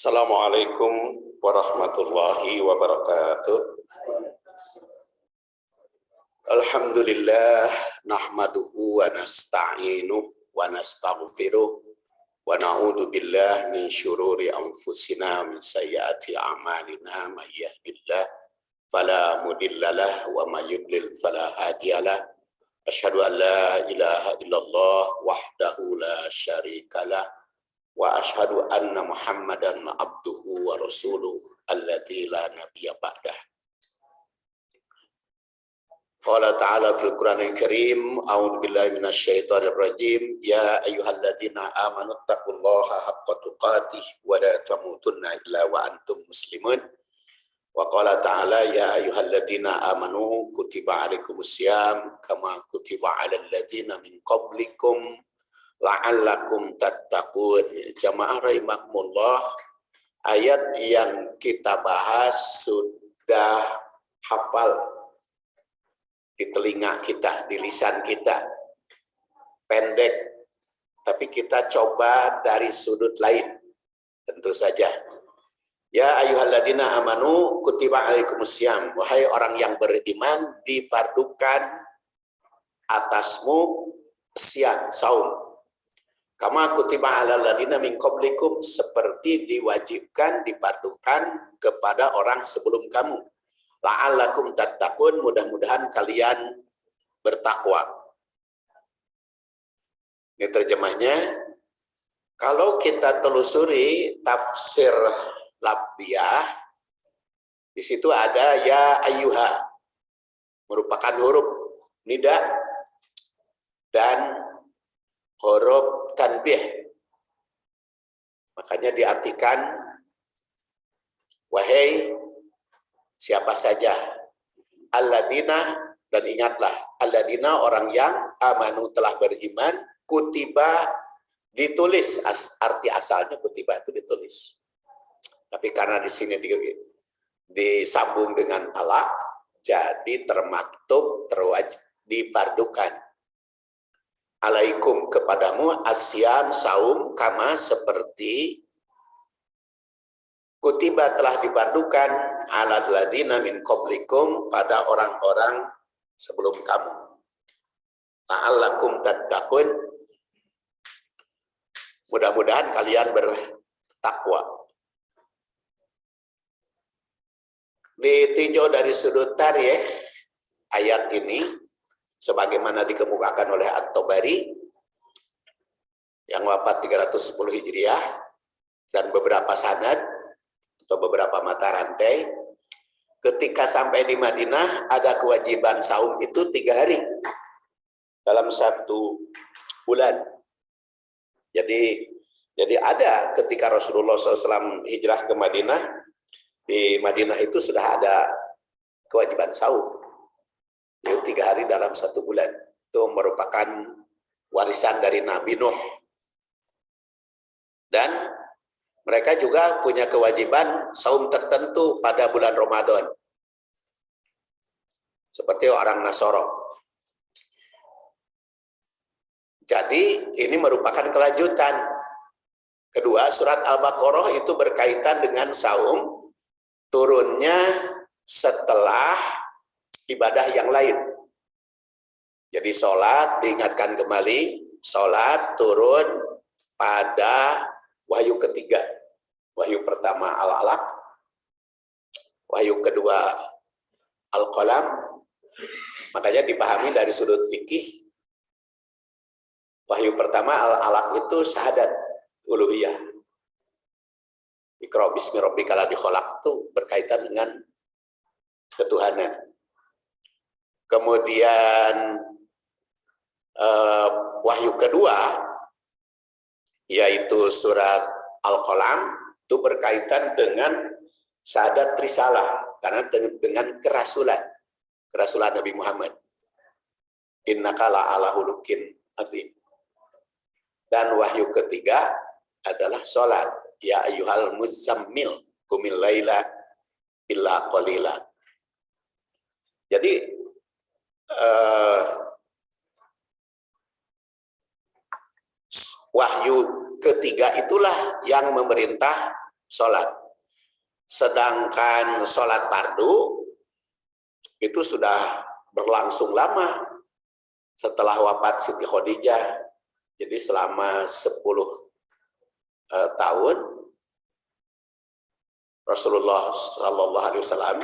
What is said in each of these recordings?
Assalamualaikum warahmatullahi wabarakatuh. Alhamdulillah nahmaduhu wa nasta'inuh wa nastaghfiruh wa na'udzu billahi min syururi anfusina min sayyiati a'malina may yahdihillahu fala mudhillalah wa may yudlil fala hadiyalah. Asyhadu an la ilaha illallah wahdahu la syarikalah wa asyhadu anna Muhammadan abduhu wa rasuluh alladzi la nabiyya ba'dah. Qala ta'ala fil Qur'anil Karim, a'udzu billahi minasyaitonir rajim, ya ayyuhalladzina amanu taqullaha haqqa tuqatih wa la tamutunna illa wa antum muslimun. Wa qala ta'ala ya ayyuhalladzina amanu kutiba alaikumusiyam kama kutiba alal ladzina min qablikum la'allakum tattaqun. Jamaah rahimakumullah, ayat yang kita bahas sudah hafal di telinga kita, di lisan kita. Pendek, tapi kita coba dari sudut lain. Tentu saja. Ya ayyuhalladzina amanu kutiba alaikumusiyam. Wahai orang yang beriman, difardukan atasmu siam, saum. Kama kutiba alal ladzina min qablikum, seperti diwajibkan, difardukan kepada orang sebelum kamu. La'allakum tattaqun, mudah-mudahan kalian bertakwa. Ini terjemahnya. Kalau kita telusuri tafsir Labbiyah, di situ ada ya ayyuha, merupakan huruf nida dan huruf tanbih. Makanya diartikan wahai siapa saja, alladzina, dan ingatlah, alladzina orang yang amanu telah beriman, kutiba ditulis, arti asalnya kutiba itu ditulis. Tapi karena di sini disambung dengan alaq, jadi termaktub, terwajib, difardukan. Alaikum, kepadamu asyam, saum, kama, seperti kutiba telah difardukan alal ladzina min qablikum, pada orang-orang sebelum kamu. La'allakum tattaqun, mudah-mudahan kalian bertakwa. Ditinjau dari sudut tarikh ayat ini, sebagaimana dikemukakan oleh At-Tabari yang wafat 310 Hijriah dan beberapa sanad atau beberapa mata rantai, ketika sampai di Madinah ada kewajiban saum itu 3 hari dalam 1 bulan. Jadi ada ketika Rasulullah SAW hijrah ke Madinah, di Madinah itu sudah ada kewajiban saum. Itu 3 hari dalam 1 bulan. Itu merupakan warisan dari Nabi Nuh. Dan mereka juga punya kewajiban saum tertentu pada bulan Ramadan. Seperti orang Nasoro. Jadi ini merupakan kelanjutan. Kedua, surat Al-Baqarah itu berkaitan dengan saum, turunnya setelah ibadah yang lain. Jadi sholat, diingatkan kembali, sholat turun pada wahyu ketiga. Wahyu pertama Al-Alaq, wahyu kedua Al-Qalam. Makanya dipahami dari sudut fikih, wahyu pertama Al-Alaq itu syahadat uluhiyah. Iqra bismi rabbikal ladzi khalaq, itu berkaitan dengan ketuhanan. Kemudian wahyu kedua yaitu surat Al-Qalam, itu berkaitan dengan syahadat risalah, karena dengan kerasulan Nabi Muhammad. Innaka la'ala khuluqin adzim. Dan wahyu ketiga adalah salat, ya ayyuhal muzammil qumil laila illa qalila. Jadi wahyu ketiga itulah yang memerintah sholat. Sedangkan sholat fardu itu sudah berlangsung lama setelah wafat Siti Khadijah. Jadi selama 10 tahun Rasulullah Shallallahu Alaihi Wasallam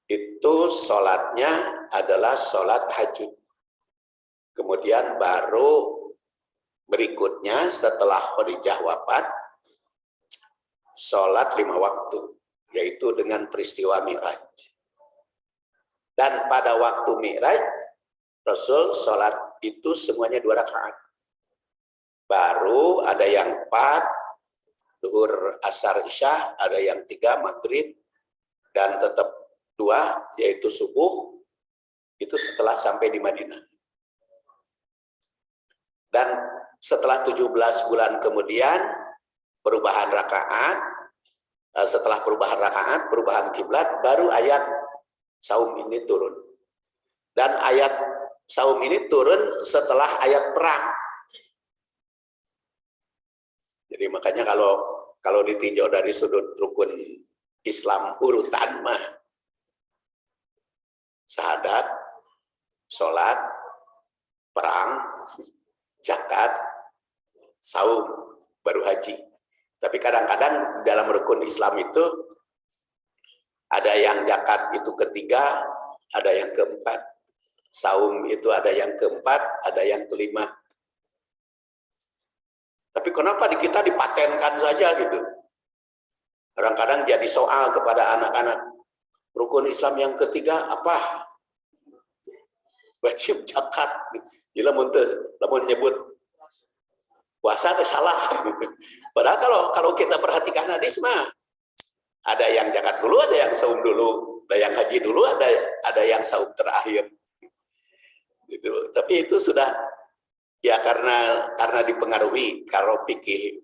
itu sholatnya adalah sholat hajud. Kemudian baru berikutnya setelah Khadijah wafat, sholat 5 waktu, yaitu dengan peristiwa Mi'raj. Dan pada waktu Mi'raj, Rasul sholat itu semuanya 2 rakaat. Baru ada yang 4, Duhur, Asar, Isya, ada yang 3, Maghrib, dan tetap 2, yaitu subuh, itu setelah sampai di Madinah. Dan setelah 17 bulan kemudian, perubahan rakaat, setelah perubahan rakaat, perubahan kiblat, baru ayat saum ini turun. Dan ayat saum ini turun setelah ayat perang. Jadi makanya kalau ditinjau dari sudut rukun Islam urutan mah, syahadat, sholat, perang, zakat, saum, baru haji. Tapi kadang-kadang dalam rukun Islam itu ada yang zakat itu ketiga, ada yang keempat. Saum itu ada yang keempat, ada yang kelima. Tapi kenapa di kita dipatenkan saja gitu? Kadang-kadang jadi soal kepada anak-anak. Rukun Islam yang ketiga apa? Wajib zakat. Jadi lamun nyebut puasa itu salah. Padahal kalau kita perhatikan hadis mah ada yang zakat dulu, ada yang saum dulu, ada yang haji dulu, ada yang saum terakhir. Gitu. Tapi itu sudah ya karena dipengaruhi kalau fikih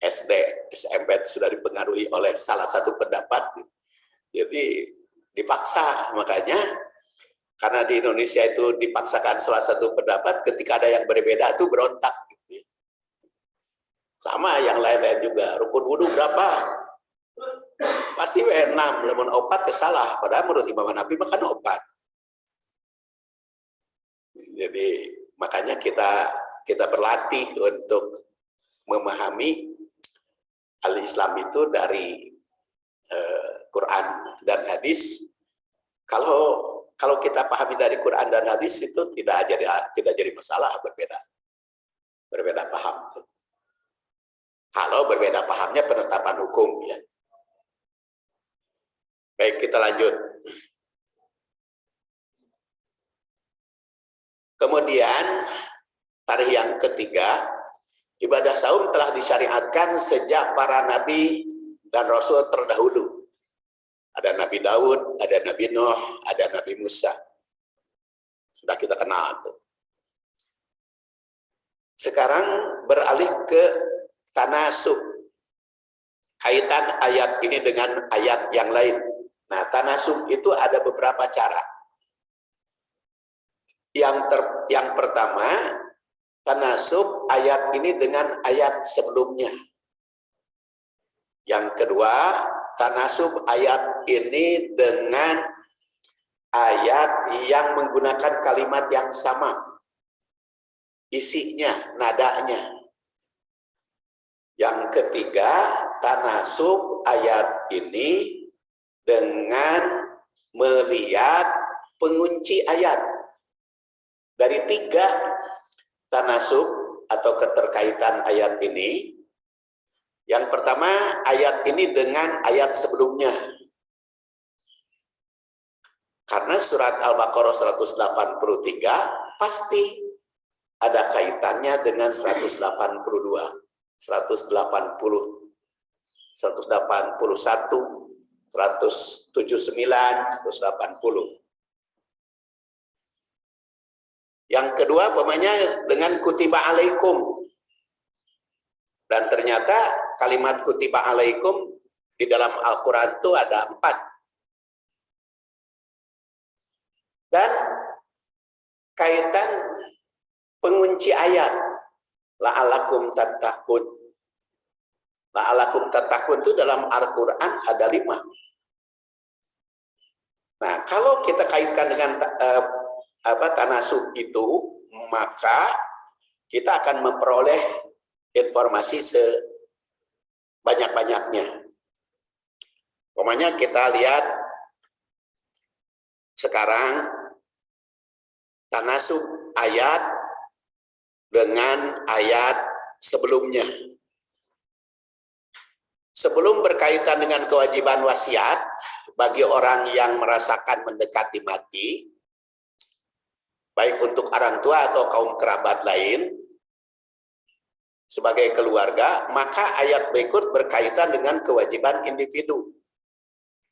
SD, SMP sudah dipengaruhi oleh salah satu pendapat. Jadi dipaksa, makanya karena di Indonesia itu dipaksakan salah satu pendapat, ketika ada yang berbeda itu berontak. Sama yang lain-lain juga. Rukun wudhu berapa? Pasti 6, namun opat salah. Padahal menurut Imam Hanafi makan opat. Jadi makanya kita berlatih untuk memahami al-Islam itu dari Quran dan hadis. Kalau kita pahami dari Quran dan hadis itu tidak jadi masalah berbeda paham. Kalau berbeda pahamnya penetapan hukum ya. Baik, kita lanjut. Kemudian tarikh yang ketiga, ibadah saum telah disyariatkan sejak para nabi dan rasul terdahulu. Ada Nabi Daud, ada Nabi Nuh, ada Nabi Musa. Sudah kita kenal tuh. Sekarang beralih ke tanasub. Kaitan ayat ini dengan ayat yang lain. Nah, tanasub itu ada beberapa cara. Yang pertama, tanasub ayat ini dengan ayat sebelumnya. Yang kedua, tanasub ayat ini dengan ayat yang menggunakan kalimat yang sama. Isinya, nadanya. Yang ketiga, tanasub ayat ini dengan melihat pengunci ayat. Dari 3 tanasub atau keterkaitan ayat ini, yang pertama ayat ini dengan ayat sebelumnya. Karena surat Al-Baqarah 183 pasti ada kaitannya dengan 182, 180, 181, 179, 180. Yang kedua, umpamanya dengan kutiba alaikum. Dan ternyata kalimat kutiba alaikum di dalam Al-Quran itu ada 4. Dan kaitan pengunci ayat. La'alakum tattaqun. La'alakum tattaqun itu dalam Al-Quran ada 5. Nah, kalau kita kaitkan dengan tanasub itu, maka kita akan memperoleh informasi sebanyak-banyaknya. Pokoknya kita lihat sekarang tanasub ayat dengan ayat sebelumnya. Sebelum berkaitan dengan kewajiban wasiat bagi orang yang merasakan mendekati mati, baik untuk orang tua atau kaum kerabat lain, sebagai keluarga, maka ayat berikut berkaitan dengan kewajiban individu.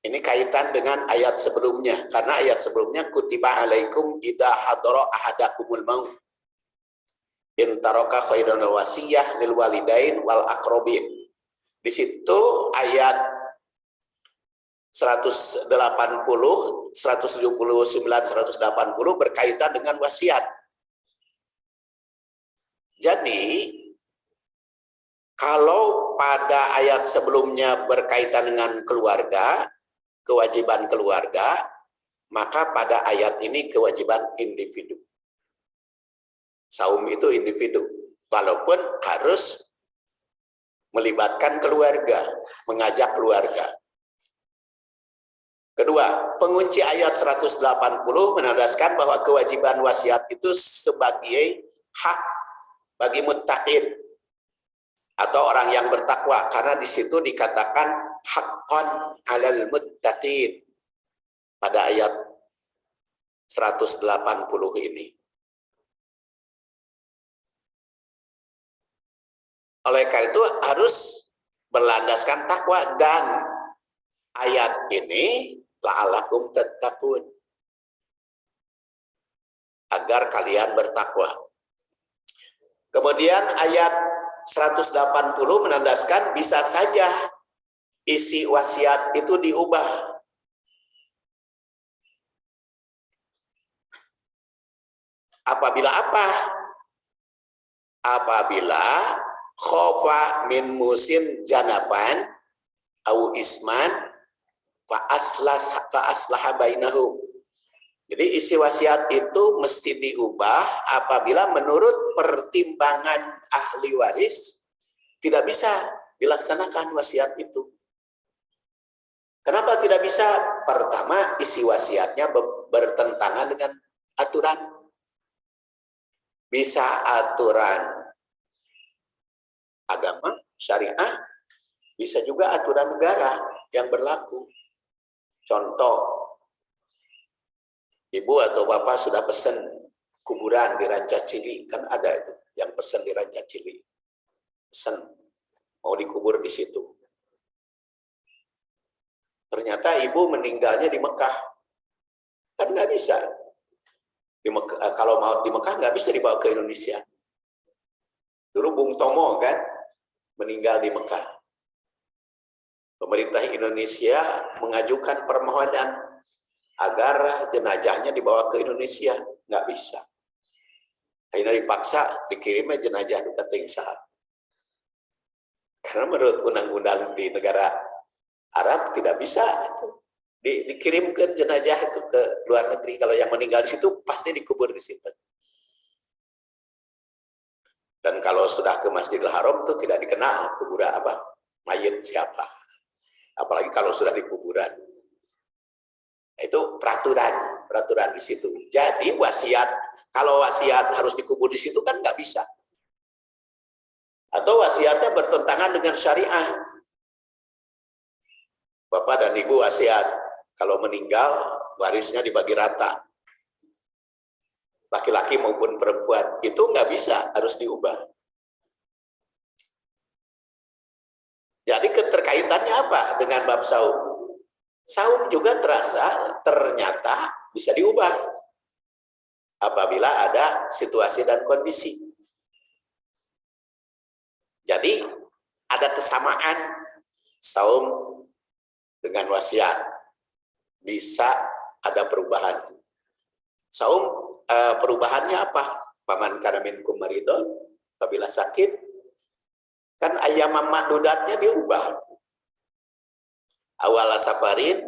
Ini kaitan dengan ayat sebelumnya, karena ayat sebelumnya kutiba alaikum idza hadara ahadakumul maut in taraka khairan wasiyah lil walidain wal aqrabin. Di situ ayat 180, 179, 180 berkaitan dengan wasiat. Jadi, kalau pada ayat sebelumnya berkaitan dengan keluarga, kewajiban keluarga, maka pada ayat ini kewajiban individu. Saum itu individu, walaupun harus melibatkan keluarga, mengajak keluarga. Kedua, pengunci ayat 180 menandaskan bahwa kewajiban wasiat itu sebagai hak bagi muttaqin atau orang yang bertakwa, karena di situ dikatakan haqqan 'alal muttaqin pada ayat 180 ini. Oleh karena itu harus berlandaskan takwa, dan ayat ini la'alakum tattaqun, agar kalian bertakwa. Kemudian ayat 180 menandaskan bisa saja isi wasiat itu diubah. Apabila apa? Apabila khofa min musin janaban au isman fa aslaha bainahum. Jadi isi wasiat itu mesti diubah apabila menurut pertimbangan ahli waris tidak bisa dilaksanakan wasiat itu. Kenapa tidak bisa? Pertama, isi wasiatnya bertentangan dengan aturan. Bisa aturan agama, syariah, bisa juga aturan negara yang berlaku. Contoh, ibu atau bapak sudah pesan kuburan di Ranca Cili, kan ada itu yang pesan di Ranca Cili, pesan mau dikubur di situ. Ternyata ibu meninggalnya di Mekah, kan nggak bisa. Di Mekah, kalau mau di Mekah nggak bisa dibawa ke Indonesia. Dulu Bung Tomo kan meninggal di Mekah. Pemerintah Indonesia mengajukan permohonan agar jenazahnya dibawa ke Indonesia, nggak bisa. Akhirnya dipaksa dikirimnya jenazah ke Tingsah. Karena menurut undang-undang di negara Arab tidak bisa dikirimkan jenazah itu ke luar negeri. Kalau yang meninggal di situ pasti dikubur di situ. Dan kalau sudah ke Masjidil Haram itu tidak dikenal kuburan mayit siapa. Apalagi kalau sudah di kuburan. Itu peraturan di situ. Jadi wasiat, kalau wasiat harus dikubur di situ kan nggak bisa. Atau wasiatnya bertentangan dengan syariah. Bapak dan ibu wasiat, kalau meninggal warisnya dibagi rata. Laki-laki maupun perempuan, itu nggak bisa, harus diubah. Jadi keterkaitannya apa dengan bab saum? Saum juga ternyata bisa diubah apabila ada situasi dan kondisi. Jadi ada kesamaan saum dengan wasiat, bisa ada perubahan. Saum perubahannya apa? Paman kana minkum maridun Apabila sakit, kan ayam makdudatnya diubah. Awal safarin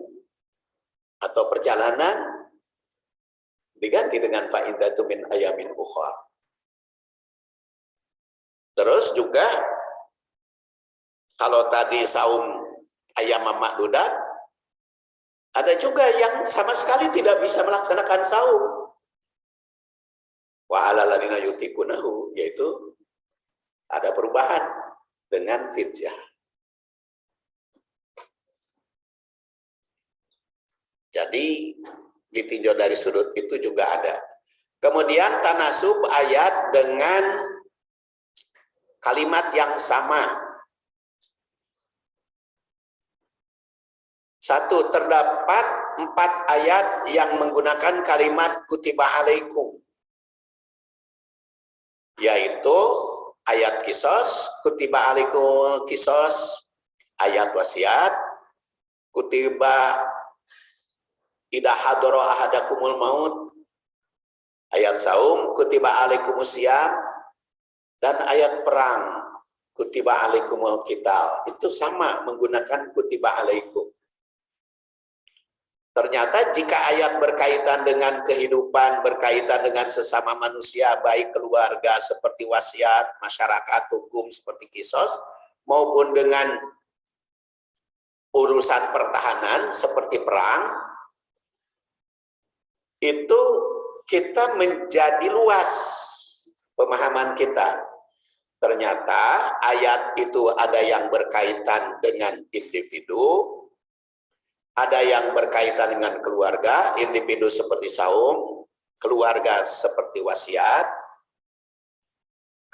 atau perjalanan diganti dengan fa'idatu min ayamin ukhra. Terus juga kalau tadi saum ayam makdudat, ada juga yang sama sekali tidak bisa melaksanakan saum. Wa 'alal ladzina yutiqunahu, yaitu ada perubahan dengan fidyah. Jadi ditinjau dari sudut itu juga ada. Kemudian tanasub ayat dengan kalimat yang sama. Satu, terdapat 4 ayat yang menggunakan kalimat kutiba alaikum, yaitu ayat kisos, kutiba alaikum kisos, ayat wasiat, kutiba idza hadara ahadakumul maut, ayat saum, kutiba alaikumusiyam, dan ayat perang, kutiba alaikumul qital. Itu sama menggunakan kutiba alaikum. Ternyata jika ayat berkaitan dengan kehidupan, berkaitan dengan sesama manusia, baik keluarga seperti wasiat, masyarakat, hukum seperti kisos, maupun dengan urusan pertahanan seperti perang, itu kita menjadi luas pemahaman kita. Ternyata ayat itu ada yang berkaitan dengan individu, ada yang berkaitan dengan keluarga, individu seperti saum, keluarga seperti wasiat,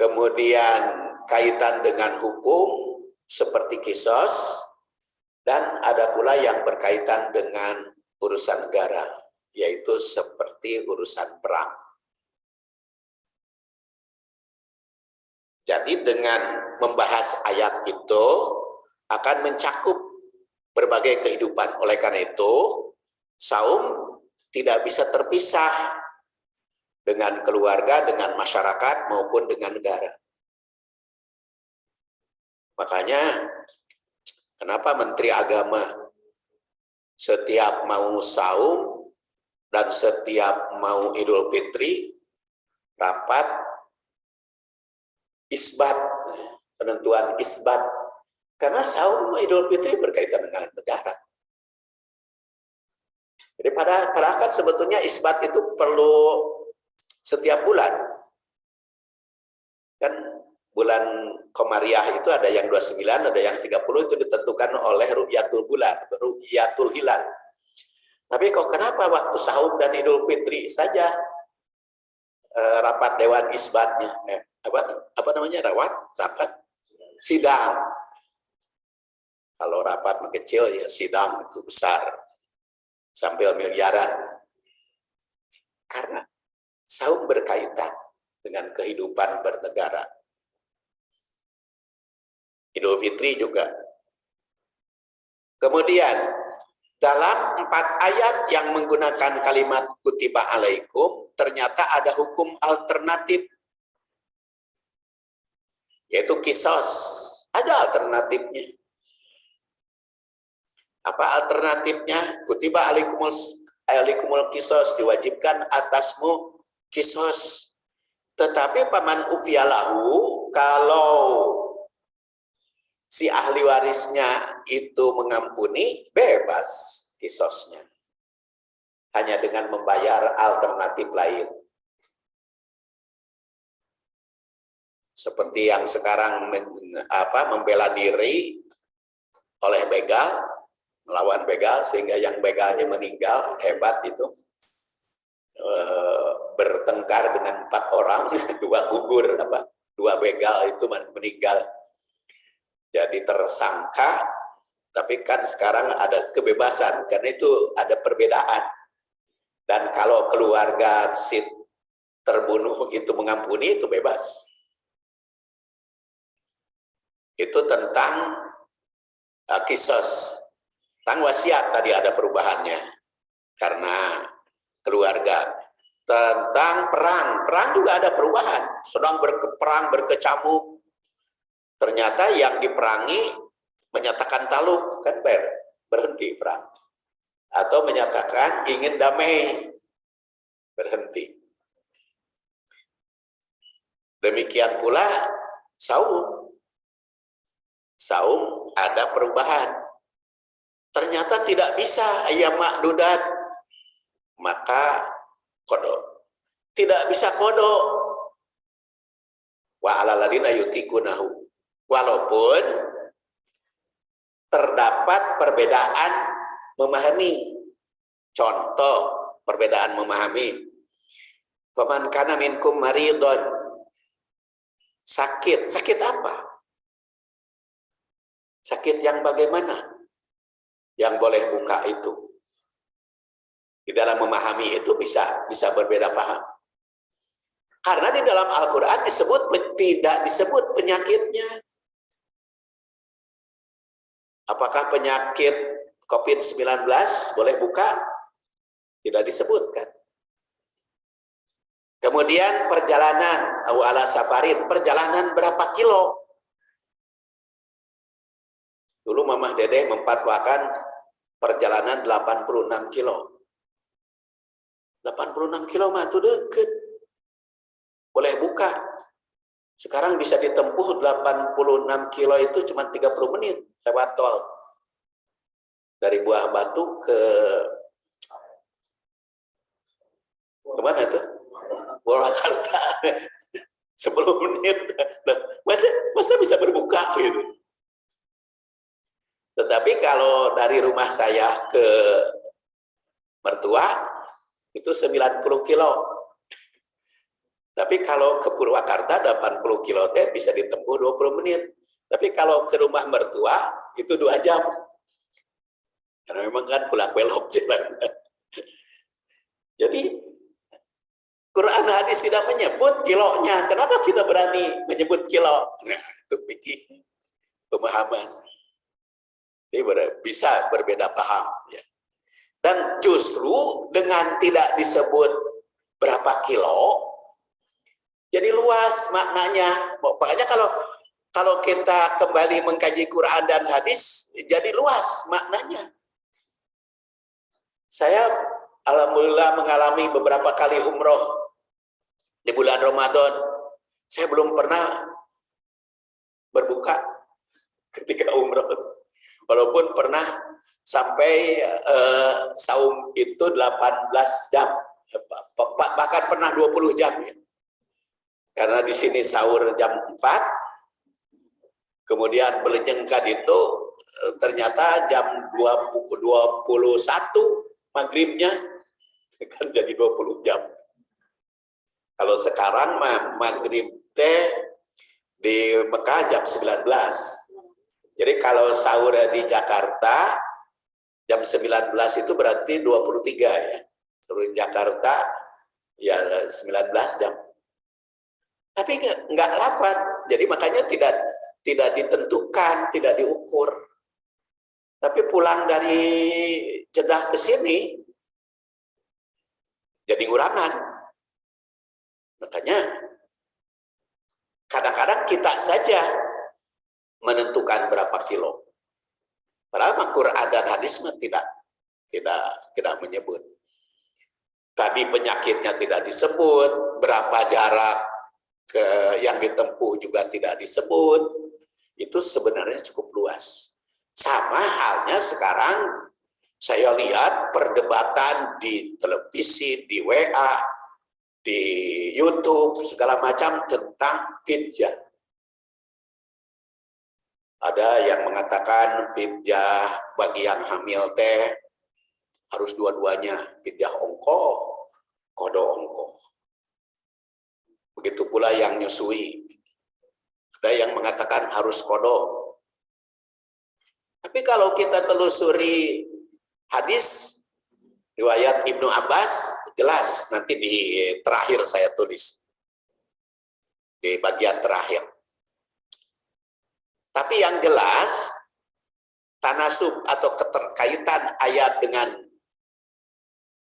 kemudian kaitan dengan hukum seperti kisos, dan ada pula yang berkaitan dengan urusan negara, yaitu seperti urusan perang. Jadi dengan membahas ayat itu akan mencakup berbagai kehidupan. Oleh karena itu, saum tidak bisa terpisah dengan keluarga, dengan masyarakat, maupun dengan negara. Makanya, kenapa Menteri Agama setiap mau saum dan setiap mau Idul Fitri rapat isbat, penentuan isbat, karena saum Idul Fitri berkaitan dengan negara. Jadi padahal kan sebetulnya isbat itu perlu setiap bulan. Kan bulan Komariah itu ada yang 29, ada yang 30, itu ditentukan oleh ru'yatul bulan, ru'yatul hilal. Tapi kok kenapa waktu saum dan Idul Fitri saja rapat dewan isbatnya, apa namanya, rapat sidang. Kalau rapat kecil ya sidang itu besar sampai miliaran. Karena saum berkaitan dengan kehidupan bernegara. Idul Fitri juga. Kemudian dalam 4 ayat yang menggunakan kalimat kutiba alaikum, ternyata ada hukum alternatif, yaitu kisos. Ada alternatifnya. Apa alternatifnya? Kutiba alaikumul kisos, diwajibkan atasmu kisos. Tetapi paman ufialahu, kalau si ahli warisnya itu mengampuni, bebas kisosnya. Hanya dengan membayar alternatif lain. Seperti yang sekarang membela diri oleh begal, melawan begal sehingga yang begalnya meninggal, hebat itu. Bertengkar dengan 4 orang, 2 gugur, 2 begal itu meninggal. Jadi tersangka, tapi kan sekarang ada kebebasan, karena itu ada perbedaan. Dan kalau keluarga si terbunuh itu mengampuni, itu bebas. Itu tentang kisos. Tentang wasiat tadi ada perubahannya, karena keluarga. tentang perang. Perang juga ada perubahan. Sedang berperang, berkecamuk. Ternyata yang diperangi menyatakan takluk, kan berhenti perang. Atau menyatakan ingin damai, berhenti. Demikian pula saum. Saum ada perubahan. Ternyata tidak bisa ayam makdudat, maka kodok. Tidak bisa kodok. Wa ala ladina yutikunahu. Walaupun terdapat perbedaan memahami. Contoh perbedaan memahami. Faman kana minkum maridon. Sakit. Sakit apa? Sakit yang bagaimana? Yang boleh buka itu. Di dalam memahami itu bisa berbeda paham. Karena di dalam Al-Quran tidak disebut penyakitnya. Apakah penyakit COVID-19 boleh buka? Tidak disebutkan. Kemudian perjalanan, ala safarin, perjalanan berapa kilo? Dulu Mamah Dedeh memfatwakan perjalanan 86 kilo. 86 kilo mah itu deket. Boleh buka. Sekarang bisa ditempuh 86 kilo itu cuma 30 menit lewat tol. Dari Buah Batu ke mana itu? Purwakarta. 10 menit. Masa bisa berbuka gitu. Tetapi kalau dari rumah saya ke mertua itu 90 kilo. Tapi kalau ke Purwakarta 80 kilo bisa ditempuh 20 menit. Tapi kalau ke rumah mertua itu 2 jam. Karena memang kan pulang belok jalan. Jadi Quran hadis tidak menyebut kilonya. Kenapa kita berani menyebut kilo? Nah, itu pikir pemahaman. Jadi bisa berbeda paham. Ya. Dan justru dengan tidak disebut berapa kilo, jadi luas maknanya. Makanya kalau kita kembali mengkaji Quran dan hadis, jadi luas maknanya. Saya alhamdulillah mengalami beberapa kali umroh di bulan Ramadan. Saya belum pernah berbuka ketika umroh. Walaupun pernah sampai saum itu 18 jam. Bahkan pernah 20 jam. Ya. Karena di sini sahur jam 4. Kemudian belenyengkan itu ternyata jam 21 maghribnya. Kan jadi 20 jam. Kalau sekarang maghrib teh di Mekah jam 19. Jadi kalau sahur di Jakarta jam 19 itu berarti 23 ya. Sahur di Jakarta ya 19 jam. Tapi enggak lapar. Jadi makanya tidak ditentukan, tidak diukur. Tapi pulang dari Jeddah ke sini jadi urangan. Makanya kadang-kadang kita saja menentukan berapa kilo. Padahal Quran dan hadis tidak menyebut. Tadi penyakitnya tidak disebut, berapa jarak yang ditempuh juga tidak disebut. Itu sebenarnya cukup luas. Sama halnya sekarang saya lihat perdebatan di televisi, di WA, di YouTube, segala macam tentang fidyah. Ada yang mengatakan fidyah bagi yang hamil teh harus dua-duanya, fidyah ongko, kodo ongko. Begitu pula yang nyusui. Ada yang mengatakan harus kodo. Tapi kalau kita telusuri hadis riwayat Ibnu Abbas, jelas nanti di terakhir saya tulis. Di bagian terakhir. Tapi yang jelas, tanasub atau keterkaitan ayat dengan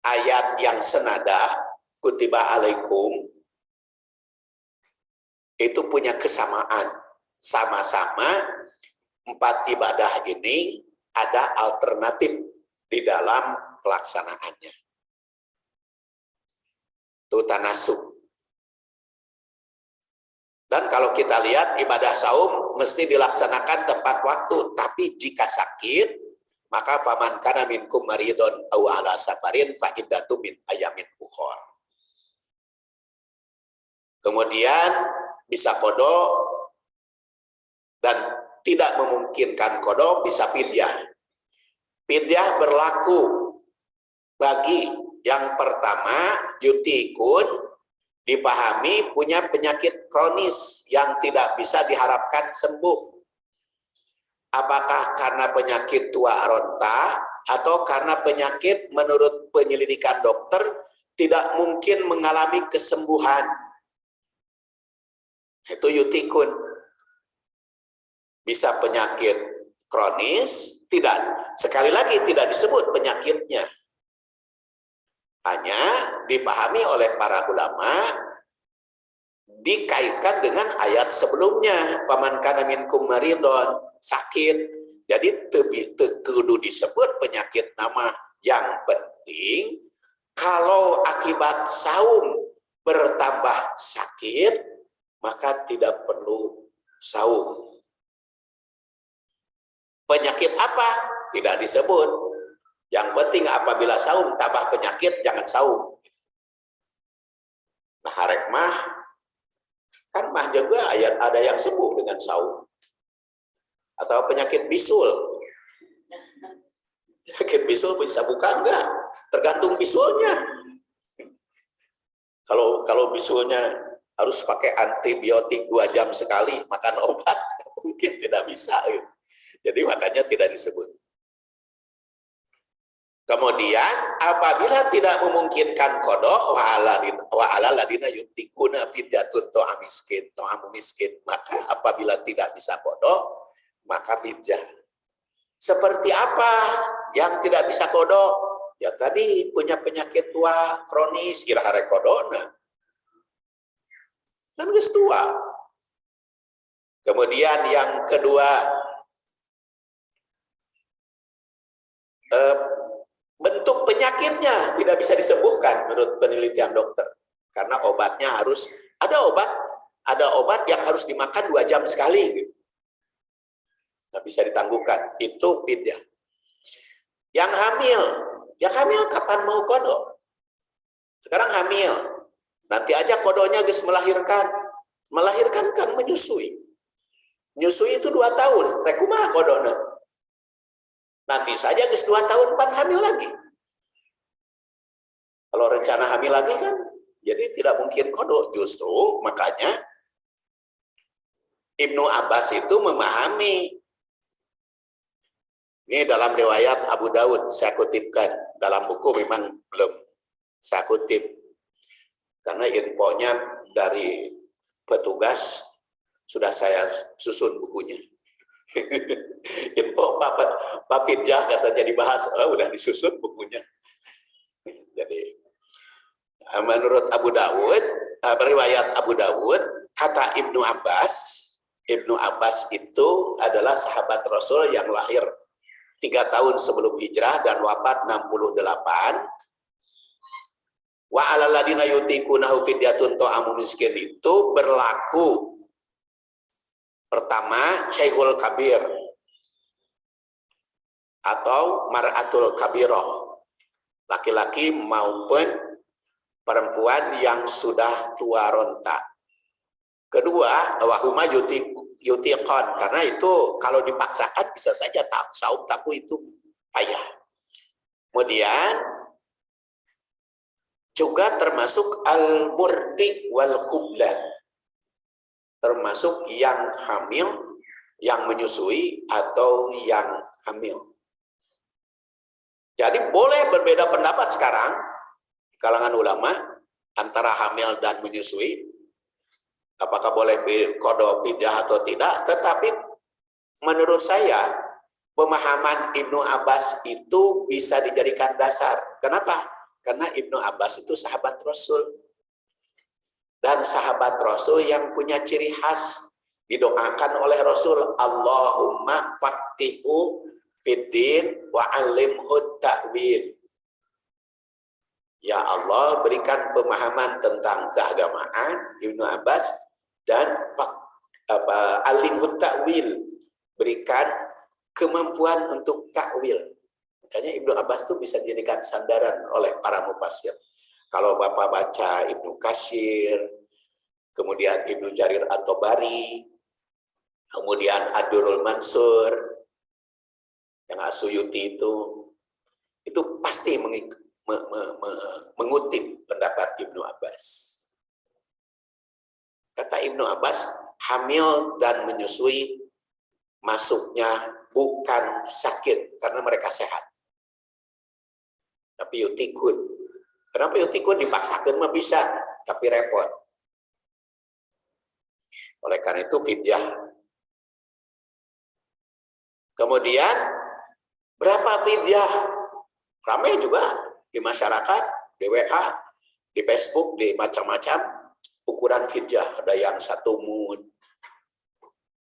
ayat yang senada, kutiba alaikum itu punya kesamaan. Sama-sama 4 ibadah ini ada alternatif di dalam pelaksanaannya. Itu tanasuk. Dan kalau kita lihat ibadah saum mesti dilaksanakan tepat waktu, tapi jika sakit maka faman kana minkum maridun aw ala safarin fa iddatu min ayamin ukhra. Kemudian bisa qada dan tidak memungkinkan qada bisa fidyah. Fidyah berlaku bagi yang pertama yutikun, dipahami punya penyakit kronis yang tidak bisa diharapkan sembuh. Apakah karena penyakit tua ronta atau karena penyakit menurut penyelidikan dokter tidak mungkin mengalami kesembuhan. Itu yutikun. Bisa penyakit kronis, tidak. Sekali lagi tidak disebut penyakitnya. Hanya dipahami oleh para ulama dikaitkan dengan ayat sebelumnya, paman kana minkum maridun, sakit. Jadi kudu disebut penyakit nama. Yang penting kalau akibat saum bertambah sakit maka tidak perlu saum. Penyakit apa? Tidak disebut. Yang penting apabila saum tambah penyakit jangan saum. Nah, harek mah kan mah juga ada yang sembuh dengan saum. Atau penyakit bisul. Penyakit bisul bisa buka enggak? Tergantung bisulnya. Kalau bisulnya harus pakai antibiotik 2 jam sekali, makan obat mungkin tidak bisa. Jadi makanya tidak disebut. Kemudian apabila tidak memungkinkan qada wa ala ladina yuntikuna fidyatun ta'am miskin, maka apabila tidak bisa qada maka fidyah. Seperti apa yang tidak bisa qada? Ya tadi punya penyakit tua kronis ira harek qadona. Kan geus tua. Kemudian yang kedua, bentuk penyakitnya tidak bisa disembuhkan menurut penelitian dokter karena obatnya harus ada obat yang harus dimakan 2 jam sekali gitu. Nggak bisa ditangguhkan, itu fidyah. Yang hamil kapan mau qada? Sekarang hamil, nanti aja qadanya geus melahirkan kan menyusui itu 2 tahun, rek kumaha qadana? Nanti saja geus 2 tahun pan hamil lagi. Kalau rencana hamil lagi kan, jadi tidak mungkin qada. Justru makanya Ibnu Abbas itu memahami. Ini dalam riwayat Abu Dawud, saya kutipkan. Dalam buku memang belum saya kutip. Karena infonya dari petugas sudah saya susun bukunya. Info Pak Fidyah katanya dibahas, udah disusun bukunya. Jadi menurut Abu Dawud, riwayat Abu Dawud, kata Ibnu Abbas itu adalah sahabat Rasul yang lahir 3 tahun sebelum hijrah dan wafat 68. Wa alal ladina yutikunahu fidyatun ta'amu miskin itu berlaku pertama Syekhul Kabir atau Mar'atul Kabiroh, laki-laki maupun perempuan yang sudah tua ronta. Kedua, wahuma yutiqon, karena itu kalau dipaksakan bisa saja saum, tapi itu payah. Kemudian juga termasuk al-murdi wal khublah, termasuk yang hamil, yang menyusui atau yang hamil. Jadi boleh berbeda pendapat sekarang di kalangan ulama antara hamil dan menyusui, apakah boleh qada fidyah atau tidak. Tetapi menurut saya pemahaman Ibnu Abbas itu bisa dijadikan dasar. Kenapa? Karena Ibnu Abbas itu sahabat Rasul. Dan sahabat Rasul yang punya ciri khas didoakan oleh Rasul, Allahumma faqihu fiddin wa alimhu ta'wil. Ya Allah, berikan pemahaman tentang keagamaan Ibnu Abbas dan alimhu ta'wil, berikan kemampuan untuk takwil. Makanya Ibnu Abbas itu bisa dijadikan sandaran oleh para mufassir. Kalau Bapak baca Ibnu Katsir, kemudian Ibnu Jarir At-Tabari, kemudian Ad-Durrul Mansur, yang As-Suyuti itu pasti mengutip pendapat Ibnu Abbas. Kata Ibnu Abbas, hamil dan menyusui masuknya bukan sakit karena mereka sehat, tapi yutikun. Kenapa yutikun? Dipaksakan mah bisa, tapi repot. Oleh karena itu fidyah. Kemudian berapa fidyah? Ramai juga di masyarakat, di WA, di Facebook, di macam-macam ukuran fidyah. Ada yang 1 mud,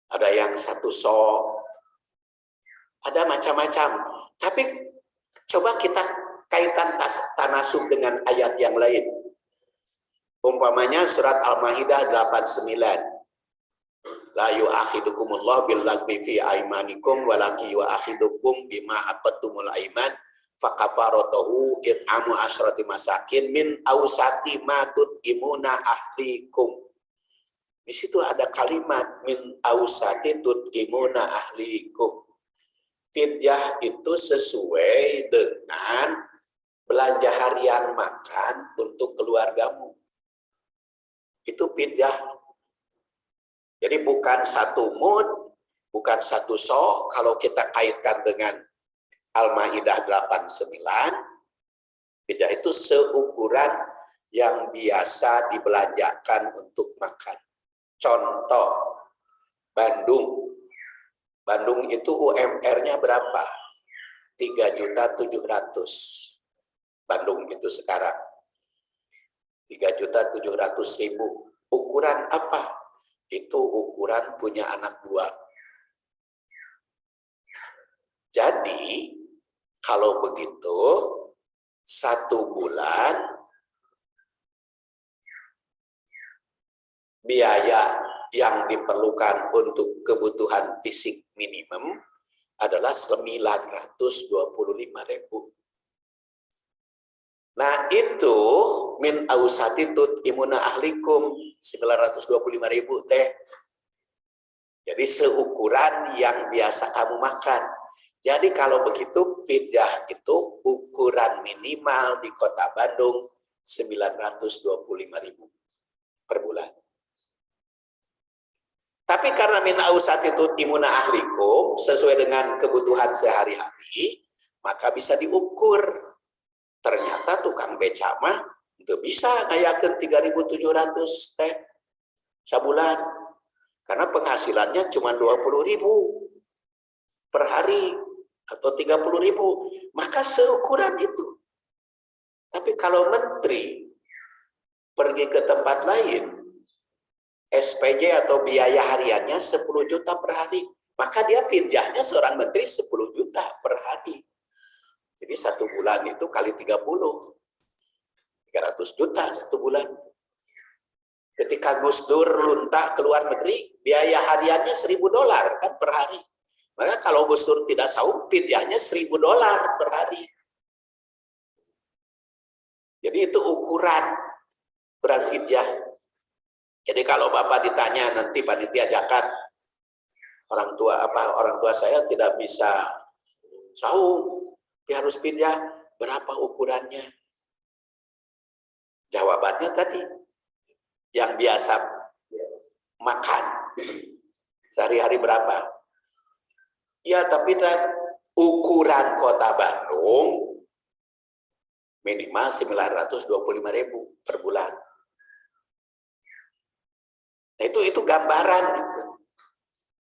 ada yang 1 sok, ada macam-macam. Tapi coba kita kaitan tanasub dengan ayat yang lain. Umpamanya surat Al-Maidah 89. La yu'akhidukumullah bil-lagwi fi aimanikum walaki yu'akhidukum bima aqadtumul aiman fakafaratuhu it'amu asyrati masakin min awsati ma tut'imuna ahlikum. Di situ ada kalimat min awsati tut'imuna ahlikum. Fidyah itu sesuai dengan belanja harian makan untuk keluargamu. Itu fidyah. Jadi bukan 1 mud, bukan 1 sok. Kalau kita kaitkan dengan Al-Maidah 89, fidyah itu seukuran yang biasa dibelanjakan untuk makan. Contoh, Bandung itu UMR-nya berapa? 3.700.000. Bandung itu sekarang 3.700.000. Ukuran apa? Itu ukuran punya anak 2. Jadi kalau begitu 1 bulan biaya yang diperlukan untuk kebutuhan fisik minimum adalah 925.000. Nah itu min ausati tut'imuna ahlikum 925.000 teh. Jadi seukuran yang biasa kamu makan. Jadi kalau begitu fidyah itu ukuran minimal di Kota Bandung 925.000 per bulan. Tapi karena min ausati tut'imuna ahlikum sesuai dengan kebutuhan sehari-hari, maka bisa diukur. Ternyata tukang beca mah itu bisa ngayakeun 3.700 teh sabulan. Karena penghasilannya cuma 20.000 per hari atau 30.000, maka seukuran itu. Tapi kalau menteri pergi ke tempat lain, SPJ atau biaya hariannya 10 juta per hari, maka dia fidyahnya seorang menteri 10 juta per hari. Jadi 1 bulan itu kali 30, 300 juta 1 bulan. Ketika Gus Dur luntak ke luar negeri, biaya hariannya $1.000 kan per hari. Maka kalau Gus Dur tidak saum, fidyahnya $1.000 per hari. Jadi itu ukuran berat fidyah. Jadi kalau Bapak ditanya nanti panitia zakat, orang tua saya tidak bisa saum, dia harus fidyah, berapa ukurannya? Jawabannya tadi, yang biasa makan sehari-hari berapa? Ya, tapi ukuran Kota Bandung minimal 925.000 per bulan. Nah, itu gambaran itu.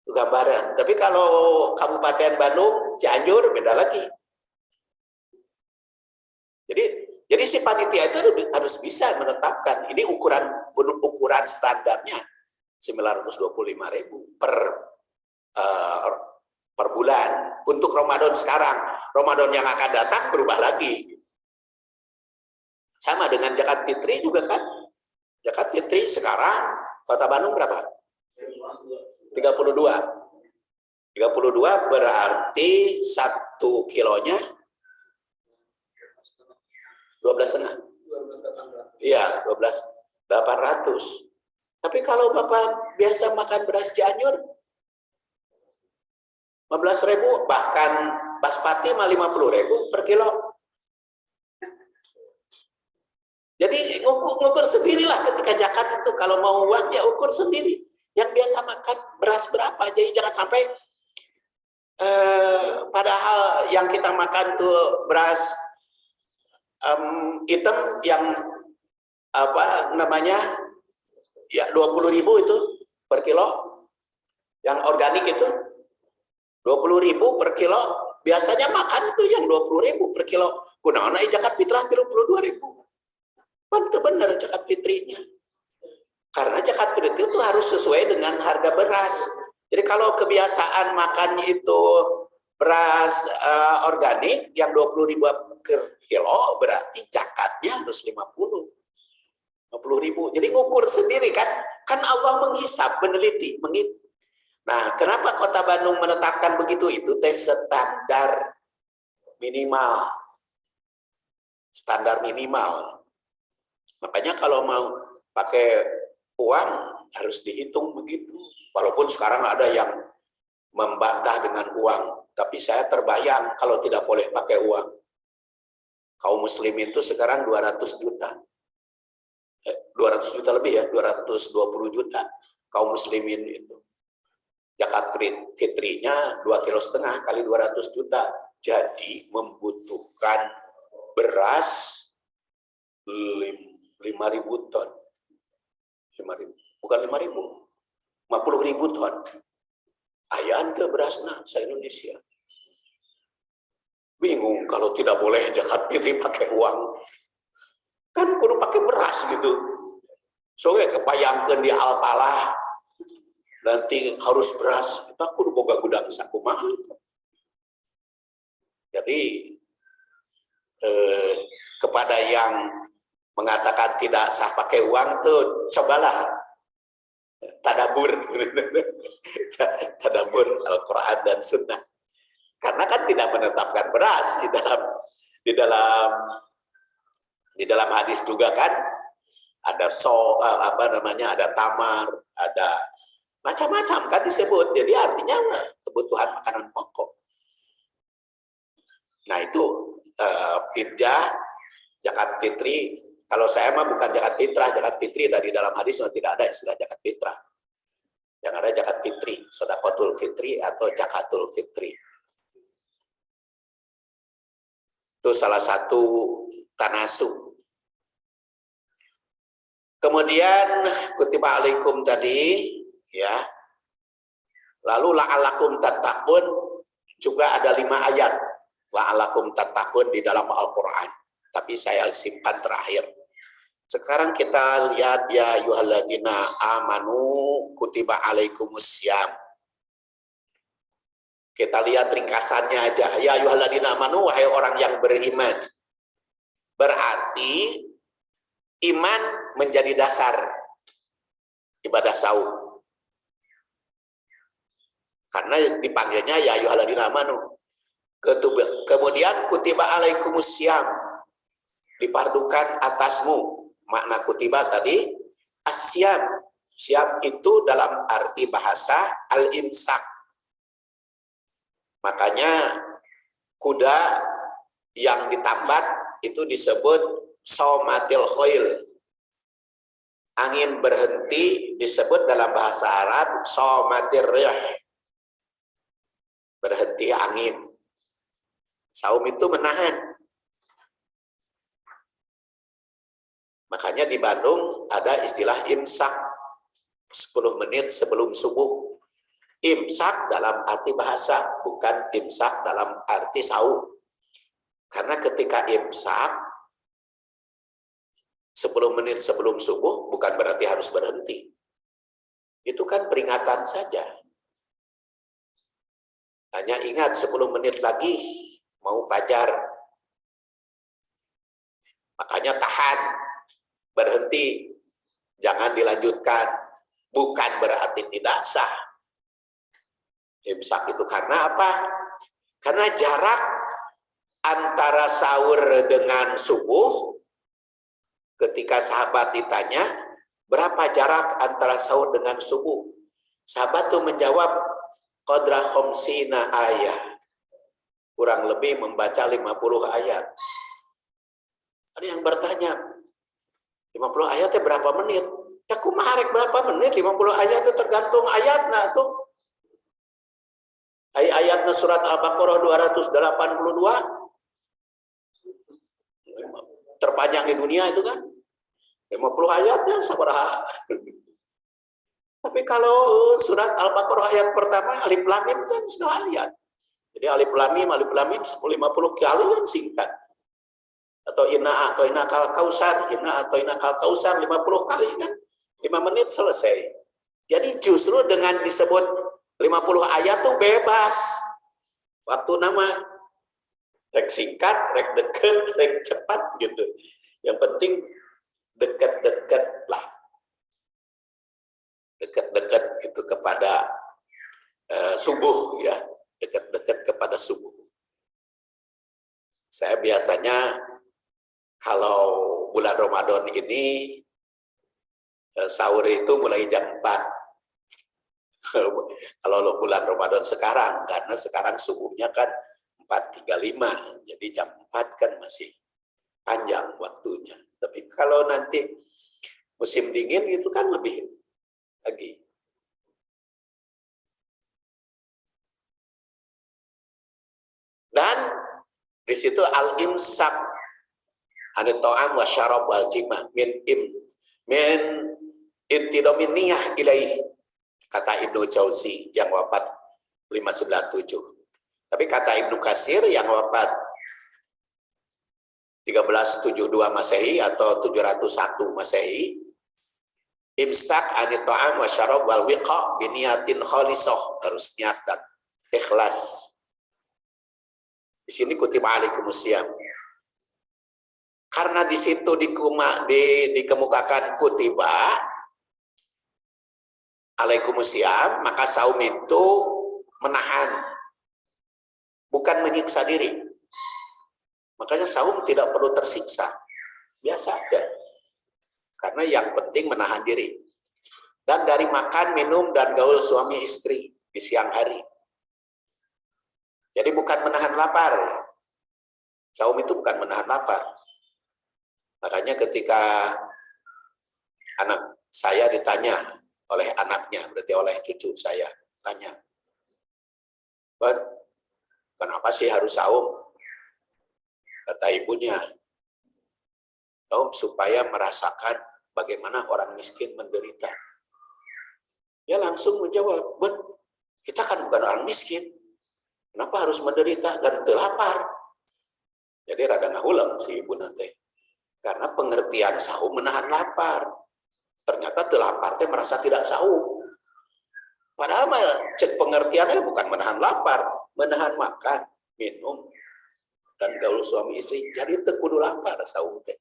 Itu gambaran. Tapi kalau Kabupaten Bandung, Cianjur beda lagi. Jadi si panitia itu harus bisa menetapkan ini ukuran standarnya 925.000 per bulan. Untuk Ramadan sekarang, Ramadan yang akan datang berubah lagi. Sama dengan zakat fitri juga kan. Zakat fitri sekarang Kota Bandung berapa? 32. 32 berarti 1 kilonya 12,5. Iya, 12.800. Tapi kalau Bapak biasa makan beras Cianjur 15.000, bahkan basmati mah 50.000 per kilo. Jadi ngukur sendirilah ketika zakat itu, kalau mau uang ya ukur sendiri. Yang biasa makan beras berapa, jadi jangan sampai padahal yang kita makan tuh beras hitam yang apa namanya ya 20.000 itu per kilo, yang organik itu 20.000 per kilo, biasanya makan itu yang 20.000 per kilo. Kunaon zakat fitrah 32.000. Itu benar zakat fitrinya. Karena zakat fitri itu harus sesuai dengan harga beras. Jadi kalau kebiasaan makan itu beras organik yang 20.000 per kilo, berarti zakatnya harus 50.000. Jadi ngukur sendiri kan Allah menghisap, meneliti, Nah, kenapa Kota Bandung menetapkan begitu? Itu standar minimal. Standar minimal. Makanya kalau mau pakai uang harus dihitung begitu. Walaupun sekarang ada yang membantah dengan uang, tapi saya terbayang kalau tidak boleh pakai uang. Kaum muslimin itu sekarang 200 juta. 200 juta lebih ya, 220 juta kaum muslimin itu. Zakat fitrinya 2,5 kilo kali 200 juta. Jadi membutuhkan beras 5.000 ton. 5.000, bukan 5.000. 50.000 ton. Ayaan ke berasna se-Indonesia. Bingung kalau tidak boleh zakat fitri pakai uang. Kan kudu pakai beras gitu. Soalnya kebayangkan di Alpalah nanti harus beras, kita kudu boga gudang sakumaha. Jadi kepada yang mengatakan tidak sah pakai uang tuh cobalah tadabur Al-Quran dan Sunnah. Karena kan tidak menetapkan beras di dalam hadis juga kan ada ada tamar, ada macam-macam kan disebut. Jadi artinya kebutuhan makanan pokok. Nah itu fidyah, zakat fitri. Kalau saya mah bukan zakat fitrah. Zakat fitri dari dalam hadis tidak ada istilah zakat fitrah. Yang ada zakat fitri, sedekahul fitri atau zakatul fitri. Itu salah satu tanasuk. Kemudian kutiba alaikum tadi, ya. Lalu la'alakum tattaqun juga ada 5 ayat la'alakum tattaqun di dalam Al-Qur'an. Tapi saya simpan terakhir. Sekarang kita lihat ya ayyuhalladzina amanu kutiba alaikumussyam. Kita lihat ringkasannya aja. Ya ayyuhalladzina amanu, wahai orang yang beriman. Berarti iman menjadi dasar ibadah saum. Karena dipanggilnya ya ayyuhalladzina amanu. Kemudian kutiba alaikumussyam, dipardukan atasmu. Makna kutiba tadi asyam. Syam itu dalam arti bahasa al-imsak. Makanya kuda yang ditambat itu disebut saumatil khoil. Angin berhenti disebut dalam bahasa Arab saumatir rih. Berhenti angin. Saum itu menahan. Makanya di Bandung ada istilah imsak 10 menit sebelum subuh. Imsak dalam arti bahasa, bukan imsak dalam arti saum. Karena ketika imsak 10 menit sebelum subuh bukan berarti harus berhenti. Itu kan peringatan saja. Hanya ingat 10 menit lagi mau fajar. Makanya tahan, berhenti, jangan dilanjutkan. Bukan berarti tidak sah. Imsak itu karena apa? Karena jarak antara sahur dengan subuh, ketika sahabat ditanya, berapa jarak antara sahur dengan subuh? Sahabat tuh menjawab, qadra khamsina ayat. Kurang lebih membaca 50 ayat. Ada yang bertanya, 50 ayatnya berapa menit? Ya kumarek berapa menit? 50 ayatnya tergantung ayatnya tuh. Ayatnya surat Al-Baqarah 282. Terpanjang di dunia itu kan. 50 ayatnya sabaraha. Tapi kalau surat Al-Baqarah ayat pertama alif lam mim kan sudah ayat. Jadi alif lam mim 50 kali kan singkat. Atau inna atau inakal kausar 50 kali kan 5 menit selesai. Jadi justru dengan disebut 50 ayat tuh bebas. Waktu nama rek singkat, rek deket, rek cepat gitu. Yang penting dekat-dekat lah. Dekat-dekat gitu kepada subuh ya. Dekat-dekat kepada subuh. Saya biasanya kalau bulan Ramadan ini sahur itu mulai jam 4. Kalau bulan Ramadan sekarang, karena sekarang subuhnya kan 4.35, jadi jam 4 kan masih panjang waktunya. Tapi kalau nanti musim dingin itu kan lebih lagi. Dan di situ al-imsak anit ta'am wa syarab wal jima min intidomin niyah ilaih, kata Ibnu Jauzi yang wafat 597. Tapi kata Ibnu Katsir yang wafat 1372 Masehi atau 701 Masehi, imsak anit ta'am wa syarab wal wiqa biniyatin khalisah, harus niat dan ikhlas. Di sini kutiba alaikumusiyam. Karena di situ dikemukakan kutiba alaikumusiyam, maka saum itu menahan, bukan menyiksa diri. Makanya saum tidak perlu tersiksa, biasa aja. Karena yang penting menahan diri. Dan dari makan, minum, dan gaul suami istri di siang hari. Jadi bukan menahan lapar. Saum itu bukan menahan lapar. Makanya ketika anak saya ditanya oleh anaknya, berarti oleh cucu saya, tanya, "Bun, kenapa sih harus saum?" Kata ibunya, "Saum supaya merasakan bagaimana orang miskin menderita." Dia langsung menjawab, "Bun, kita kan bukan orang miskin. Kenapa harus menderita dan terlapar?" Jadi rada ngahulang si ibu nanti. Karena pengertian saum menahan lapar. Ternyata terlapar teh merasa tidak saum. Padahal cek pengertiannya bukan menahan lapar, menahan makan, minum, dan gaul suami istri. Jadi teu kudu lapar saum teh.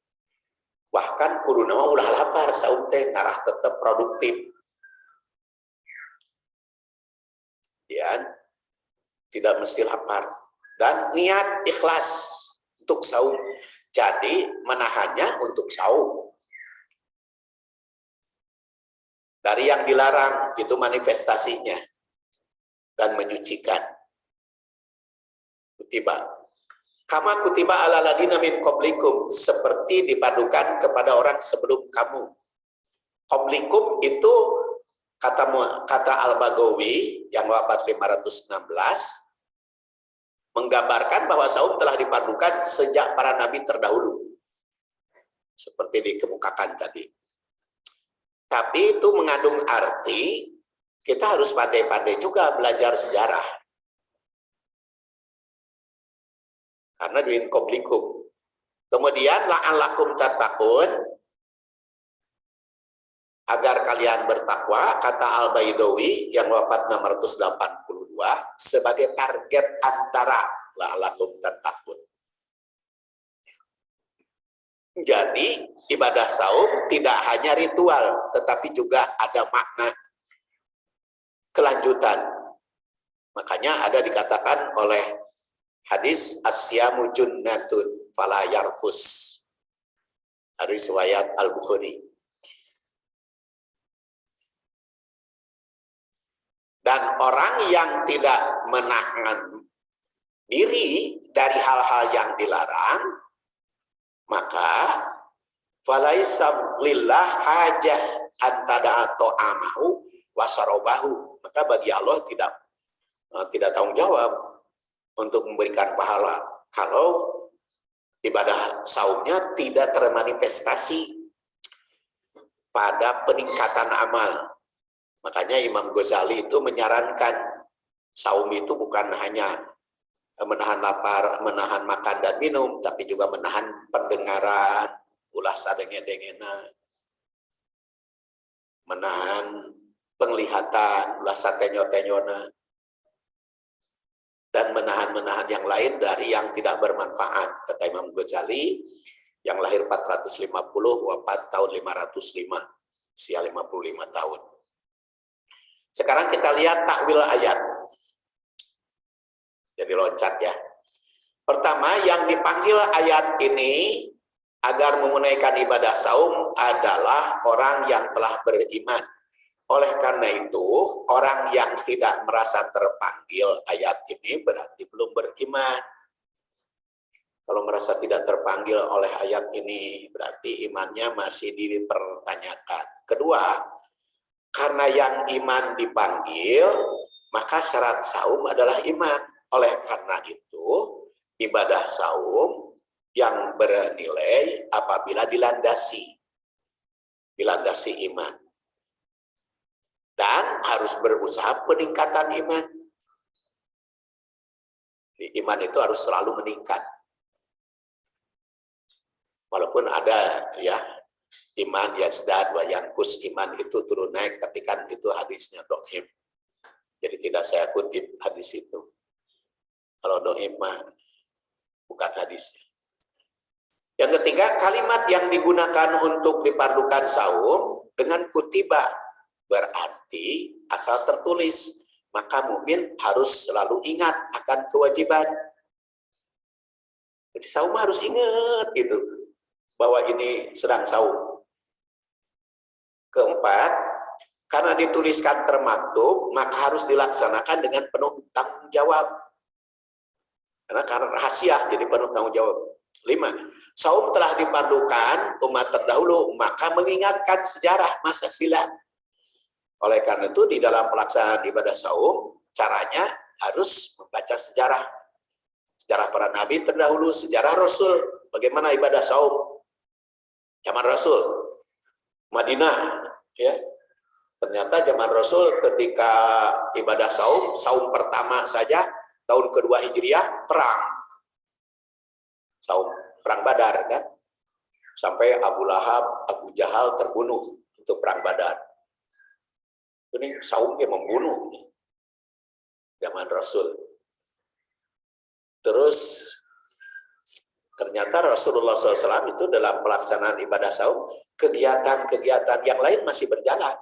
Bahkan kudu nama ulah lapar saum teh ngarah tetap produktif. Ya, tidak mesti lapar. Dan niat ikhlas untuk saum. Jadi menahannya untuk saum. Dari yang dilarang itu manifestasinya. Dan menyucikan. Kutiba. Kama kutiba ala ladina min qablikum, seperti dipadukan kepada orang sebelum kamu. Qablikum itu kata Al-Baghawi yang wafat 516 menggambarkan bahwa saum telah dipadukan sejak para nabi terdahulu. Seperti dikemukakan tadi. Tapi itu mengandung arti kita harus pandai-pandai juga belajar sejarah. Karena min qablikum. Kemudian la'allakum tattaqun, agar kalian bertakwa, kata Al-Baidawi yang wafat 682, sebagai target antara la'allakum tattaqun. Jadi ibadah saum tidak hanya ritual, tetapi juga ada makna kelanjutan. Makanya ada dikatakan oleh hadis asyamu junnatun fala yarfus. Hadis riwayat Al-Bukhari. Dan orang yang tidak menahan diri dari hal-hal yang dilarang, maka falaisa lillah hajah antada ta'amahu wasarobahu. Maka bagi Allah tidak tanggung jawab untuk memberikan pahala kalau ibadah saumnya tidak termanifestasi pada peningkatan amal. Makanya Imam Ghazali itu menyarankan saum itu bukan hanya menahan lapar, menahan makan dan minum, tapi juga menahan pendengaran, ulah sadenge-dengena, menahan penglihatan, ulah satenyo-tenyona, dan menahan yang lain dari yang tidak bermanfaat. Kata Imam Ghazali yang lahir 450, wafat tahun 505, usia 55 tahun. Sekarang kita lihat takwil ayat. Jadi loncat ya. Pertama, yang dipanggil ayat ini agar menunaikan ibadah saum adalah orang yang telah beriman. Oleh karena itu, orang yang tidak merasa terpanggil ayat ini berarti belum beriman. Kalau merasa tidak terpanggil oleh ayat ini, berarti imannya masih dipertanyakan. Kedua, karena yang iman dipanggil, maka syarat saum adalah iman. Oleh karena itu, ibadah saum yang bernilai apabila dilandasi iman. Dan harus berusaha peningkatan iman. Iman itu harus selalu meningkat. Walaupun ada ya, iman yazdad wa yanqus, iman itu turun naik, tapi kan itu hadisnya dhaif. Jadi tidak saya kutip hadis itu. Kalau dhaif mah bukan hadisnya. Yang ketiga, kalimat yang digunakan untuk dipardukan saum dengan kutiba, berarti asal tertulis, maka mukmin harus selalu ingat akan kewajiban. Jadi saum harus ingat gitu, bahwa ini sedang saum. Keempat, karena dituliskan termaktub, maka harus dilaksanakan dengan penuh tanggung jawab. Karena rahasia, jadi penuh tanggung jawab. 5. Saum telah dipandukan umat terdahulu, maka mengingatkan sejarah masa silam. Oleh karena itu, di dalam pelaksanaan ibadah saum, caranya harus membaca sejarah. Sejarah para nabi terdahulu, sejarah Rasul. Bagaimana ibadah saum? Zaman Rasul, Madinah, ya. Ternyata zaman Rasul ketika ibadah saum pertama saja, tahun kedua Hijriah, perang. Saum, perang Badar kan. Sampai Abu Lahab, Abu Jahal terbunuh untuk perang Badar. Ini saum yang membunuh zaman Rasul. Terus ternyata Rasulullah SAW itu dalam pelaksanaan ibadah saum, kegiatan-kegiatan yang lain masih berjalan.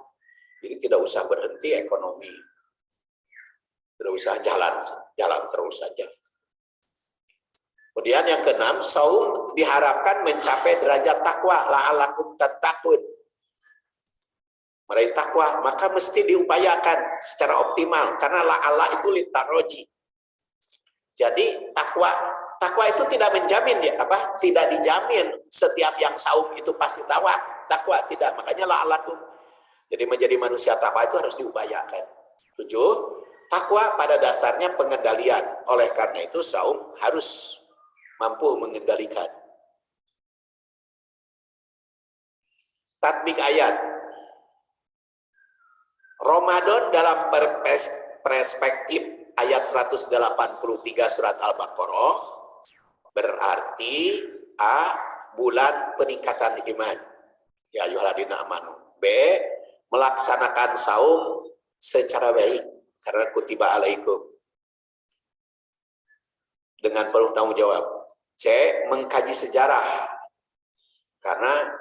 Jadi tidak usah berhenti ekonomi. Tidak usah jalan terus saja. Kemudian yang keenam, saum diharapkan mencapai derajat takwa, la'allakum tattaqun. Meraih takwa, maka mesti diupayakan secara optimal, karena la'alla itu litaroji. Jadi takwa itu tidak menjamin ya, tidak dijamin setiap yang saum itu pasti takwa tidak, makanya la'allakum. Jadi menjadi manusia takwa itu harus diupayakan. 7, takwa pada dasarnya pengendalian. Oleh karena itu saum harus mampu mengendalikan. Tatbik ayat. Ramadan dalam perspektif ayat 183 surat Al-Baqarah berarti bulan peningkatan iman. Ya ayyuhalladzina amanu. B. Melaksanakan saum secara baik karena kutiba alaikum dengan penuh tanggung jawab. C. Mengkaji sejarah karena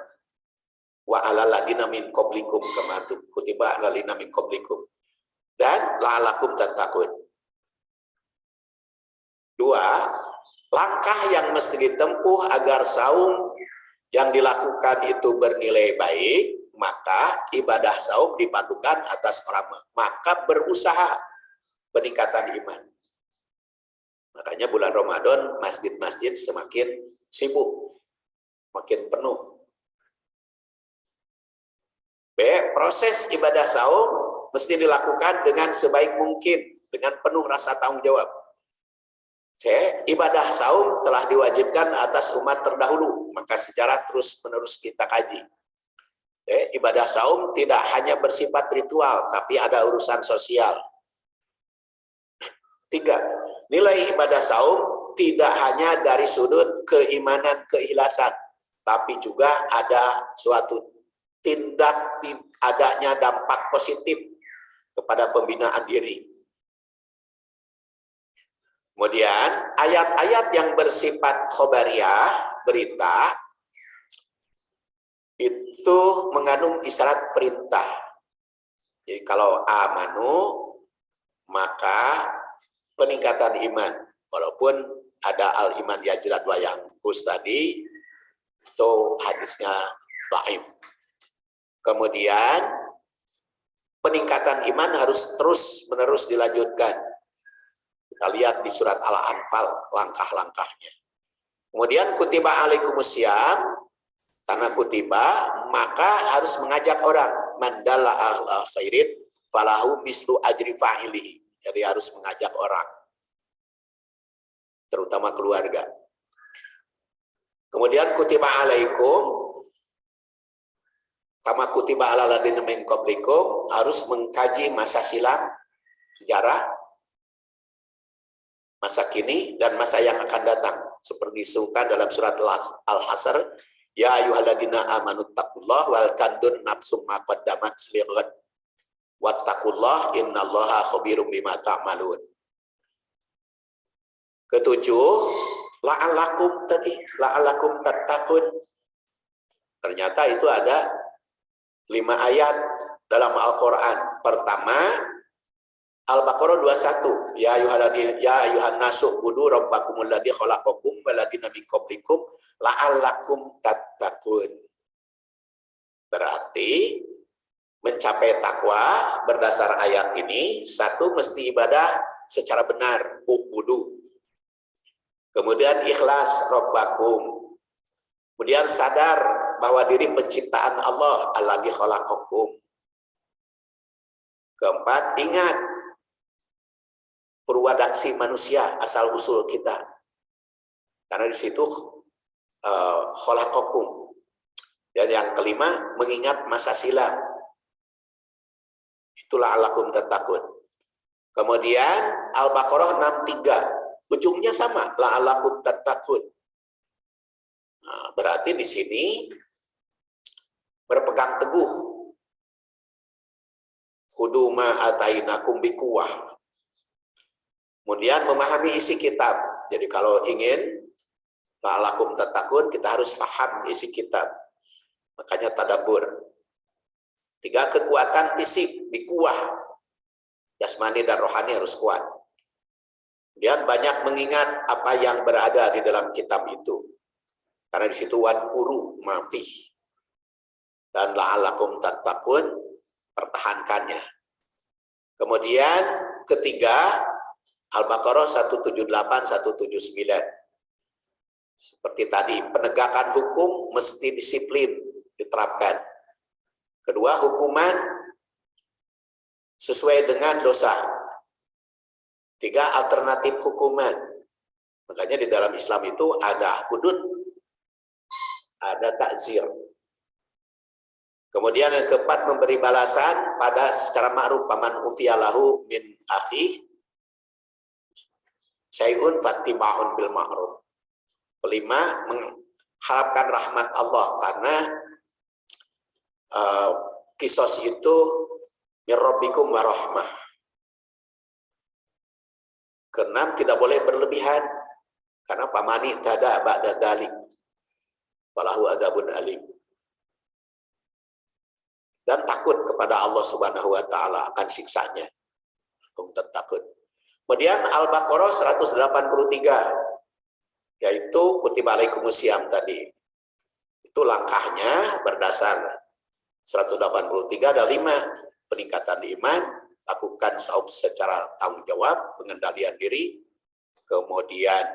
wa alal ladina min qablikum kama kutiba alal ladina min qablikum dan la'alakum tattaqun. 2. Langkah yang mesti ditempuh agar saum yang dilakukan itu bernilai baik, maka ibadah saum dipadukan atas prama, maka berusaha peningkatan iman. Makanya bulan Ramadan masjid-masjid semakin sibuk, makin penuh. B. Proses ibadah saum mesti dilakukan dengan sebaik mungkin, dengan penuh rasa tanggung jawab. C. Ibadah saum telah diwajibkan atas umat terdahulu, maka sejarah terus-menerus kita kaji. Ibadah saum tidak hanya bersifat ritual, tapi ada urusan sosial. 3. Nilai ibadah saum tidak hanya dari sudut keimanan, keikhlasan, tapi juga ada suatu adanya dampak positif kepada pembinaan diri. Kemudian ayat-ayat yang bersifat khobariyah, berita, itu mengandung isyarat perintah. Jadi kalau amanu, maka peningkatan iman. Walaupun ada al-iman yajrad wa yanqus tadi, itu hadisnya dhaif. Kemudian peningkatan iman harus terus-menerus dilanjutkan. Kita lihat di surat Al-Anfal langkah-langkahnya. Kemudian kutiba alaikumusiyam, karena kutiba maka harus mengajak orang, mandalla ala khairin falahu mislu ajri fa'ilihi. Jadi harus mengajak orang, terutama keluarga. Kemudian kutiba alaikum, kama kutiba ala ladina min qablikum, harus mengkaji masa silam, sejarah, masa kini, dan masa yang akan datang. Seperti disebutkan dalam surat Al-Hasr, ya ayyuhalladzina amanu taqullaha wal tandun nafsum ma qaddamat lighad wattaqullaha innallaha khabirum bima ta'malun. Ketujuh, la'allakum tattaqun. Ternyata itu ada 5 ayat dalam Al-Qur'an. Pertama, Al-Baqarah 21, ya ayuhan nasu budu rabbakumul ladzi khalaqakum wal ladzina min qablikum la'allakum tattaqun. Berarti mencapai takwa berdasar ayat ini, satu, mesti ibadah secara benar, ubudu. Kemudian ikhlas, rabbakum. Kemudian sadar bahwa diri penciptaan Allah, alladzi khalaqakum. Keempat, ingat purwadaksi manusia, asal usul kita. Karena di situ khalaqakum. Dan yang kelima, mengingat masa silam. Itulah alakum tattaqun. Kemudian Al-Baqarah 63, ujungnya sama, la'alakum tattaqun. Nah, berarti di sini berpegang teguh. Khudu ma atainakum biquwwah. Kemudian memahami isi kitab. Jadi kalau ingin la'alakum tattaqun, kita harus paham isi kitab. Makanya tadabbur. 3, kekuatan fisik, bikuah. Jasmani dan rohani harus kuat. Kemudian banyak mengingat apa yang berada di dalam kitab itu. Karena di situ wadkuru mafih. Dan la'alakum tattaqun, pertahankannya. Kemudian ketiga, Al-Baqarah 178, 179. Seperti tadi, penegakan hukum mesti disiplin diterapkan. Kedua, hukuman sesuai dengan dosa. 3, alternatif hukuman. Makanya di dalam Islam itu ada hudud, ada takzir. Kemudian yang keempat, memberi balasan pada secara ma'ruf, paman ufiyalahu min akhi syai'un fattiba'un bil ma'ruf. Kelima, mengharapkan rahmat Allah, karena Kisos itu min rabbikum warahmah. Keenam, tidak boleh berlebihan. Karena pamani tada ba'da dzalik walahu adzabun alim. Dan takut kepada Allah Subhanahu wa taala akan siksanya. Takut. Kemudian Al-Baqarah 183 yaitu kutiba alaikumusiyam tadi. Itu langkahnya berdasar 183 ada 5 peningkatan iman, lakukan saum secara tanggung jawab, pengendalian diri, kemudian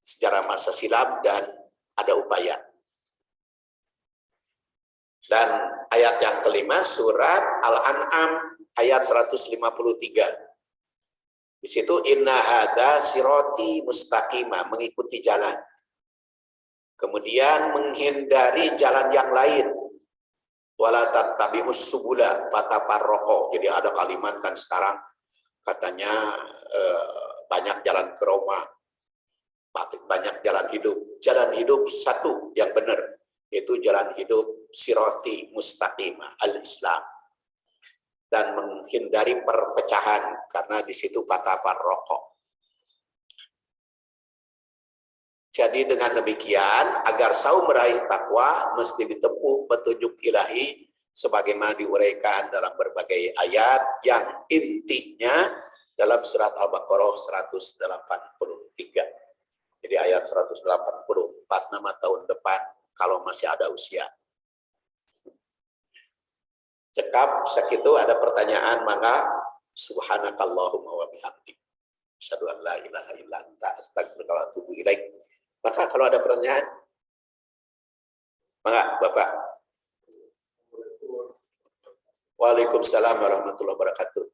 secara masa silam dan ada upaya. Dan ayat yang kelima surat Al-An'am ayat 153. Di situ inna hadza sirati mustaqima, mengikuti jalan. Kemudian menghindari jalan yang lain. Wala tattabi'us subula fatafarraqa. Jadi ada kalimat kan sekarang katanya banyak jalan ke Roma, banyak jalan hidup. Jalan hidup satu yang benar, itu jalan hidup sirati mustaqimah al-Islam. Dan menghindari perpecahan karena di situ fatafarraqa. Jadi dengan demikian agar saum meraih takwa mesti ditempuh petunjuk ilahi sebagaimana diuraikan dalam berbagai ayat yang intinya dalam surat Al-Baqarah 183. Jadi ayat 184 nama tahun depan kalau masih ada usia. Cekap segitu ada pertanyaan, maka subhanakallahumma wa bihamdik asyhadu an la ilaha illa anta astaghfiruka wa atubu ilaik. Maka kalau ada pertanyaan, maka Bapak. Waalaikumsalam warahmatullahi wabarakatuh.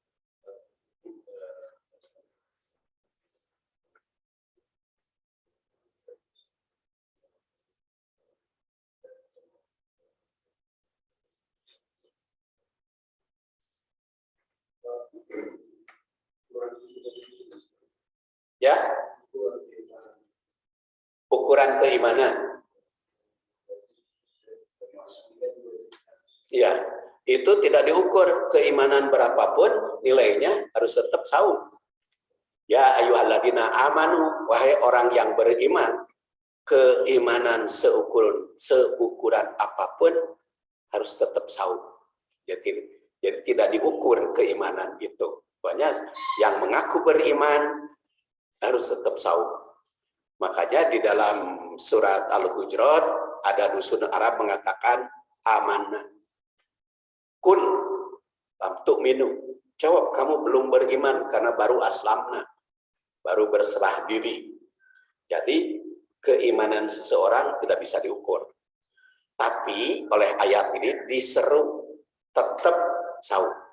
Ya, ukuran keimanan. Ya, itu tidak diukur keimanan berapapun nilainya harus tetap saum. Ya ayyuhalladzina amanu, wahai orang yang beriman, keimanan seukuran apapun harus tetap saum. Jadi tidak diukur keimanan itu. Pokoknya yang mengaku beriman harus tetap saum. Makanya di dalam surat Al-Hujurat ada dusun Arab mengatakan amanah. Kun lam tu'minu. Jawab, kamu belum beriman karena baru aslamna, baru berserah diri. Jadi keimanan seseorang tidak bisa diukur. Tapi oleh ayat ini diseru tetap saum.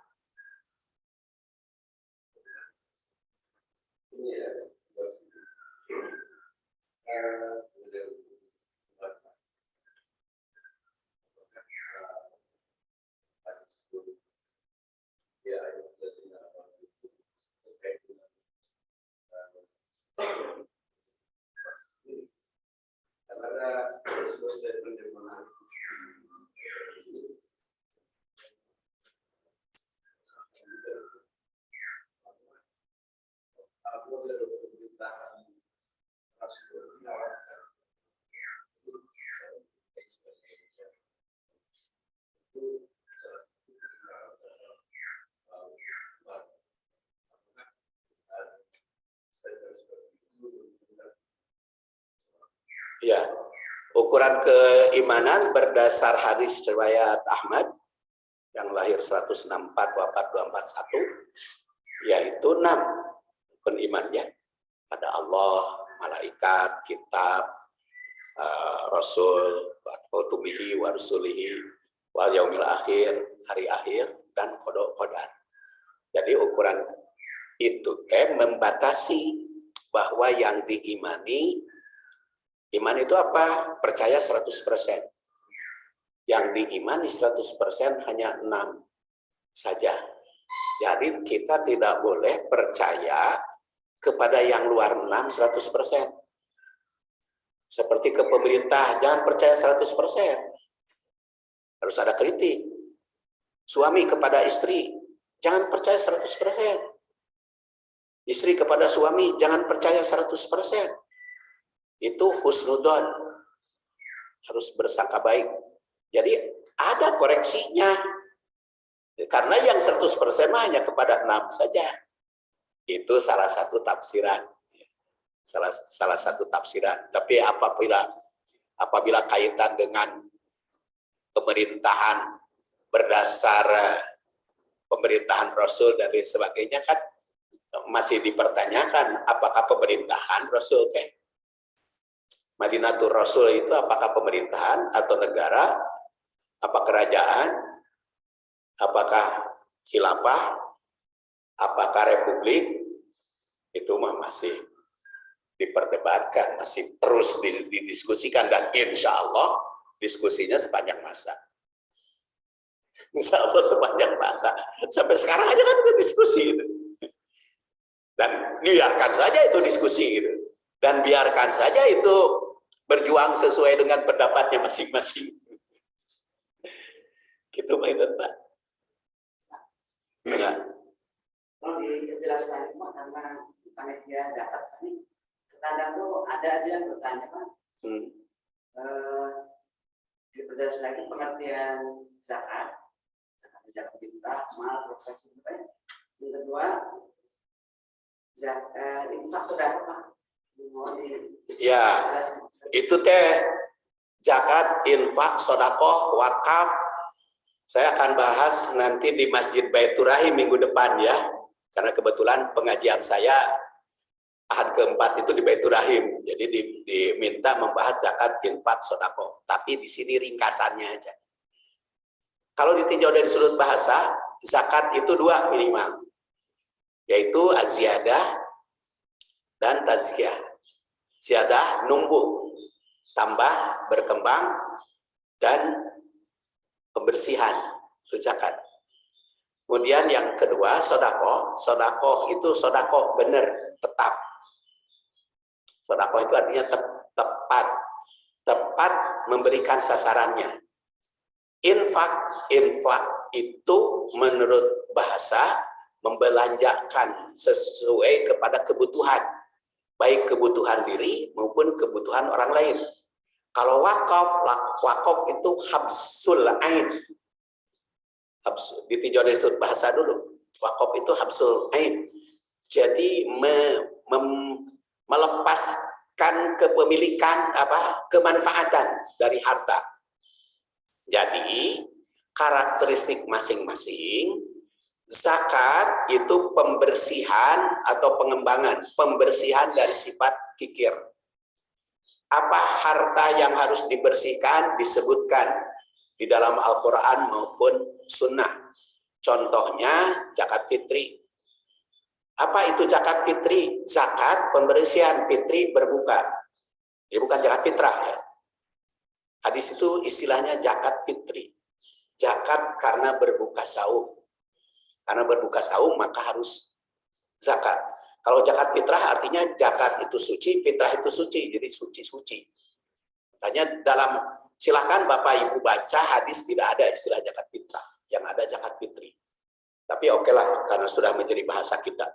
Ya, ukuran keimanan berdasar hadis riwayat Ahmad yang lahir 164 wafat 241 yaitu 6 rukun iman ya. Ada Allah, malaikat, kitab, rasul, kutubihi wa rusulihi wal yaumil akhir, hari akhir dan qada. Jadi ukuran itu membatasi bahwa yang diimani, iman itu apa? Percaya 100%. Yang diimani 100% hanya 6 saja. Jadi kita tidak boleh percaya kepada yang luar 6 100%. Seperti ke pemerintah, jangan percaya 100%. Harus ada kritik. Suami kepada istri, jangan percaya 100%. Istri kepada suami, jangan percaya 100%. Itu husnudzon. Harus bersangka baik. Jadi ada koreksinya. Karena yang 100% hanya kepada 6 saja. Itu salah satu tafsiran. Salah satu tafsiran. Tapi apabila kaitan dengan pemerintahan berdasar pemerintahan Rasul dan lain sebagainya kan masih dipertanyakan apakah pemerintahan Rasul Madinatul Rasul itu apakah pemerintahan atau negara, apa kerajaan, apakah khilafah, apakah republik, itu masih diperdebatkan, masih terus didiskusikan, dan insya Allah diskusinya sepanjang masa. Insya Allah sepanjang masa. Sampai sekarang aja kan udah diskusi gitu. Dan biarkan saja itu diskusi gitu. Dan biarkan saja itu berjuang sesuai dengan pendapatnya masing-masing. Gitu Pak itu Pak. Ya. Kalau dijelaskan Pak karena panitia zakat ini terkadang tuh ada aja yang bertanya Pak. Diperjelas lagi pengertian zakat fitrah, mal, proses itu. Yang kedua, zakat infak sudah Pak. Ya, itu zakat, infak, sedekah, wakaf. Saya akan bahas nanti di Masjid Baitur Rahim minggu depan ya. Karena kebetulan pengajian saya ahad keempat itu di Baitur Rahim. Jadi diminta membahas zakat, infak, sedekah. Tapi di sini ringkasannya aja. Kalau ditinjau dari sudut bahasa, zakat itu 2 minimal. Yaitu az-ziyadah dan tazkiyah. Ziyadah numbuh, tambah, berkembang, dan pembersihan, itu zakat. Kemudian yang kedua, sedekah. Sedekah itu sedekah benar, tetap. Sedekah itu artinya tepat memberikan sasarannya. Infak itu menurut bahasa membelanjakan sesuai kepada kebutuhan, baik kebutuhan diri maupun kebutuhan orang lain. Kalau wakaf itu habsul ain. Ditinjau dari sudut bahasa dulu. Wakaf itu habsul ain. Jadi melepaskan kepemilikan kemanfaatan dari harta. Jadi karakteristik masing-masing, zakat itu pembersihan atau pengembangan, pembersihan dari sifat kikir. Apa harta yang harus dibersihkan disebutkan di dalam Al-Quran maupun Sunnah. Contohnya zakat fitri. Apa itu zakat fitri? Zakat pembersihan, fitri berbuka. Ini bukan zakat fitrah ya. Hadis itu istilahnya zakat fitri. Zakat karena berbuka saum. Karena berbuka saum maka harus zakat. Kalau zakat fitrah artinya zakat itu suci, fitrah itu suci. Jadi suci-suci. Makanya silahkan Bapak Ibu baca hadis, tidak ada istilah zakat fitrah. Yang ada zakat fitri. Tapi oke lah, karena sudah menjadi bahasa kita.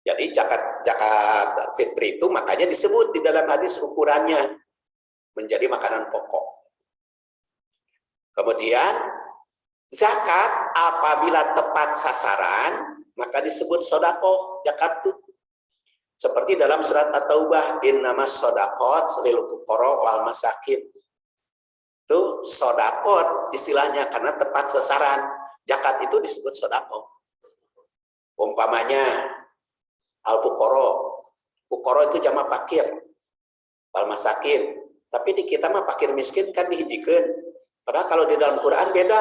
Jadi zakat fitri itu makanya disebut di dalam hadis ukurannya menjadi makanan pokok. Kemudian zakat apabila tepat sasaran maka disebut sedekah, zakat itu. Seperti dalam surat At-Taubah, innamas shadaqat lil fuqara wal masakin. Itu sedekah istilahnya karena tepat sasaran. Zakat itu disebut sedekah. Umpamanya al-fuqara. Fuqara itu jamak fakir. Wal masakin. Tapi di kita mah fakir miskin kan dihijikeun. Padahal kalau di dalam Quran beda.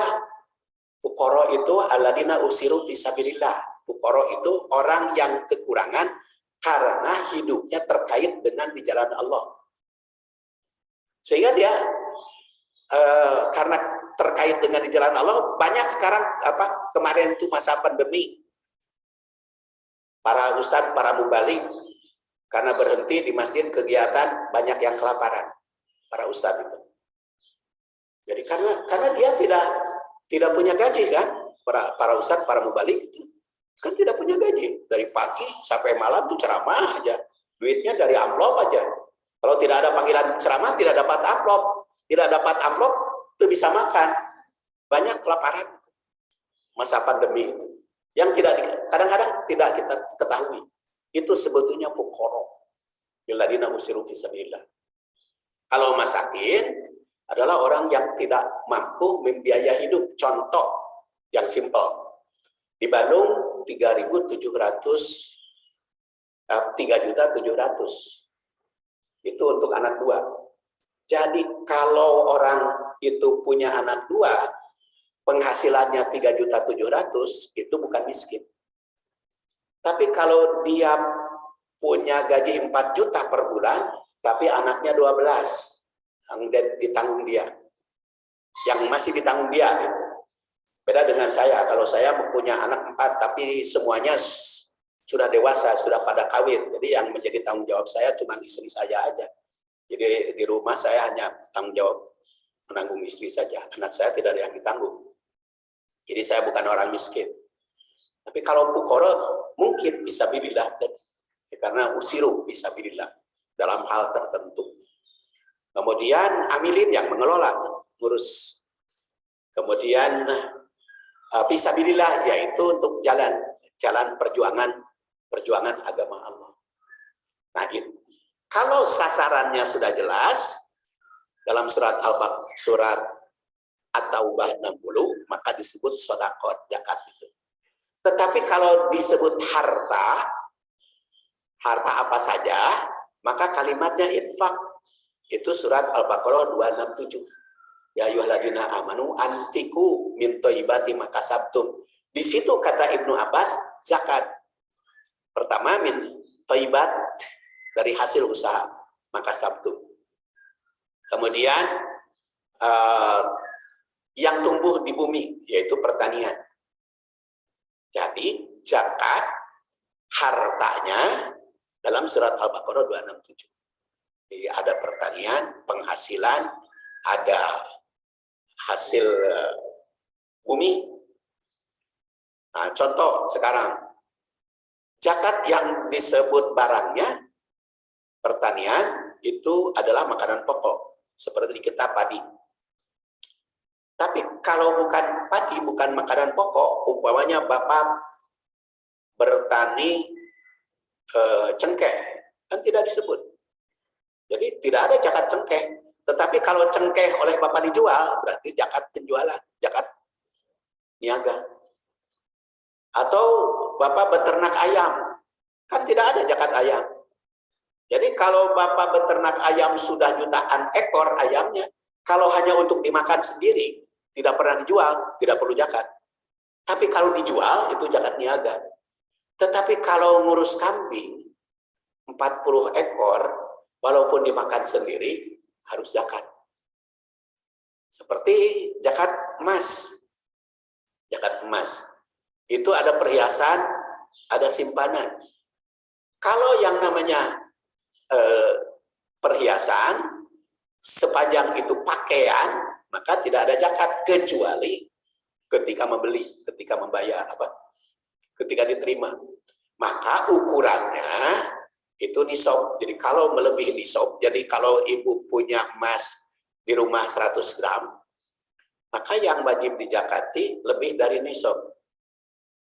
Fuqara itu alladzina usiru fi sabilillah. Fuqara itu orang yang kekurangan karena hidupnya terkait dengan di jalan Allah. Sehingga dia karena terkait dengan di jalan Allah, banyak sekarang kemarin itu masa pandemi. Para ustadz, para mubalik karena berhenti di masjid kegiatan banyak yang kelaparan. Para ustadz itu. Jadi karena dia tidak punya gaji kan, para ustadz, para mubalik itu kan tidak punya gaji, dari pagi sampai malam tuh ceramah aja, duitnya dari amplop aja. Kalau tidak ada panggilan ceramah, tidak dapat amplop, tuh bisa makan. Banyak kelaparan masa pandemi itu, yang kadang-kadang tidak kita ketahui. Itu sebetulnya fuqara, alladzina usiru fi sabilillah. Kalau masakin adalah orang yang tidak mampu membiayai hidup. Contoh yang simpel. Di Bandung 3.700. Itu untuk anak 2. Jadi kalau orang itu punya anak 2, penghasilannya 3.700.000, itu bukan miskin. Tapi kalau dia punya gaji 4 juta per bulan, tapi anaknya 12, yang ditanggung dia, yang masih ditanggung dia gitu. Beda dengan saya, kalau saya punya anak 4 tapi semuanya sudah dewasa, sudah pada kawin, jadi yang menjadi tanggung jawab saya cuma istri saya aja. Jadi di rumah saya hanya tanggung jawab menanggung istri saja, anak saya tidak ada yang ditanggung. Jadi saya bukan orang miskin. Tapi kalau fuqara mungkin bisa bilillah, karena usiru bisa bilillah dalam hal tertentu. Kemudian amilin yang mengelola, ngurus. Kemudian fisabilillah, yaitu untuk jalan perjuangan agama Allah. Nah, kalau sasarannya sudah jelas dalam surat At-Taubah 60, maka disebut sedekah, zakat itu. Tetapi kalau disebut harta apa saja, maka kalimatnya infak. Itu surat Al-Baqarah 267. Ya ayyuhalladzina amanu anfiqu min thayyibati ma kasabtum. Di situ kata Ibnu Abbas zakat. Pertama min thayyibat, dari hasil usaha, maka sabtu. Kemudian yang tumbuh di bumi, yaitu pertanian. Jadi zakat hartanya dalam surat Al-Baqarah 267. Jadi ada pertanian, penghasilan, ada hasil bumi. Nah, contoh sekarang, zakat yang disebut barangnya, pertanian, itu adalah makanan pokok, seperti di kita padi. Tapi kalau bukan padi, bukan makanan pokok, umpamanya Bapak bertani cengkeh, kan tidak disebut. Jadi tidak ada zakat cengkeh. Tetapi kalau cengkeh oleh Bapak dijual, berarti zakat penjualan, zakat niaga. Atau Bapak beternak ayam, kan tidak ada zakat ayam. Jadi kalau Bapak beternak ayam sudah jutaan ekor ayamnya, kalau hanya untuk dimakan sendiri, tidak pernah dijual, tidak perlu zakat. Tapi kalau dijual, itu zakat niaga. Tetapi kalau ngurus kambing, 40 ekor, walaupun dimakan sendiri, harus zakat. Seperti zakat emas. Zakat emas. Itu ada perhiasan, ada simpanan. Kalau yang namanya perhiasan, sepanjang itu pakaian, maka tidak ada zakat, kecuali ketika membeli, ketika membayar, ketika diterima. Maka ukurannya itu nisab. Jadi kalau melebihi nisab, jadi kalau ibu punya emas di rumah 100 gram, maka yang wajib dizakati lebih dari nisab.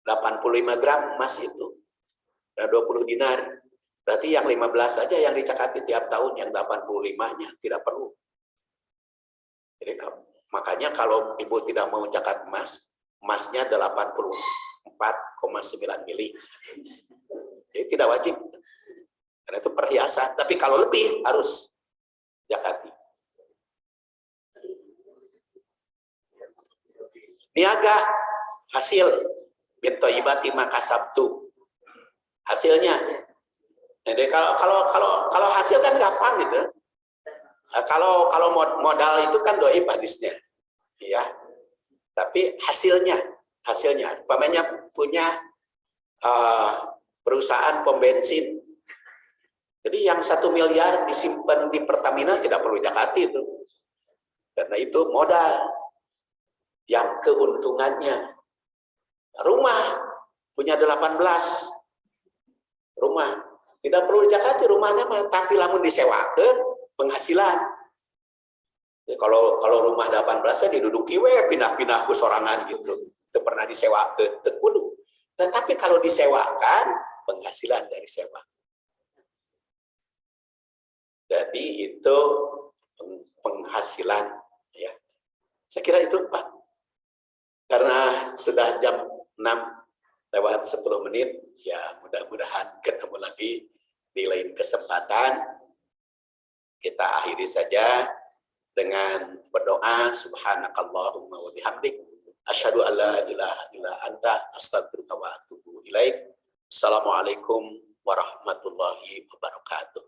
85 gram emas itu, 20 dinar. Berarti yang 15 saja yang dizakati tiap tahun, yang 85-nya tidak perlu. Jadi makanya kalau ibu tidak mau zakat emas, emasnya 84,9 mili. Jadi tidak wajib. Karena itu perhiasan, tapi kalau lebih harus zakati. Niaga, hasil bintoibati maka sabtu. Hasilnya. Jadi kalau hasil kan gampang gitu. Kalau modal itu kan doi hadisnya. Ya. Tapi hasilnya, umpamanya punya perusahaan pom bensin. Jadi yang 1 miliar disimpan di Pertamina tidak perlu zakati itu. Karena itu modal. yang keuntungannya. Rumah punya 18 rumah. Tidak perlu dijakati rumahnya mah, tapi lamun disewakeun penghasilan. Ya, kalau rumah 18 diduduki we pindah-pindah ku sorangan gitu. Itu pernah disewakeun teu kudu. Tetapi kalau disewakan penghasilan dari sewa. Jadi itu penghasilan ya. Saya kira itu Pak. Karena sudah jam 6:10 ya, mudah-mudahan ketemu lagi di lain kesempatan. Kita akhiri saja dengan berdoa, subhanakallahumma wa bihamdik asyhadu an la ilaha illa anta astaghfiruka wa atubu ilaik. Assalamualaikum warahmatullahi wabarakatuh.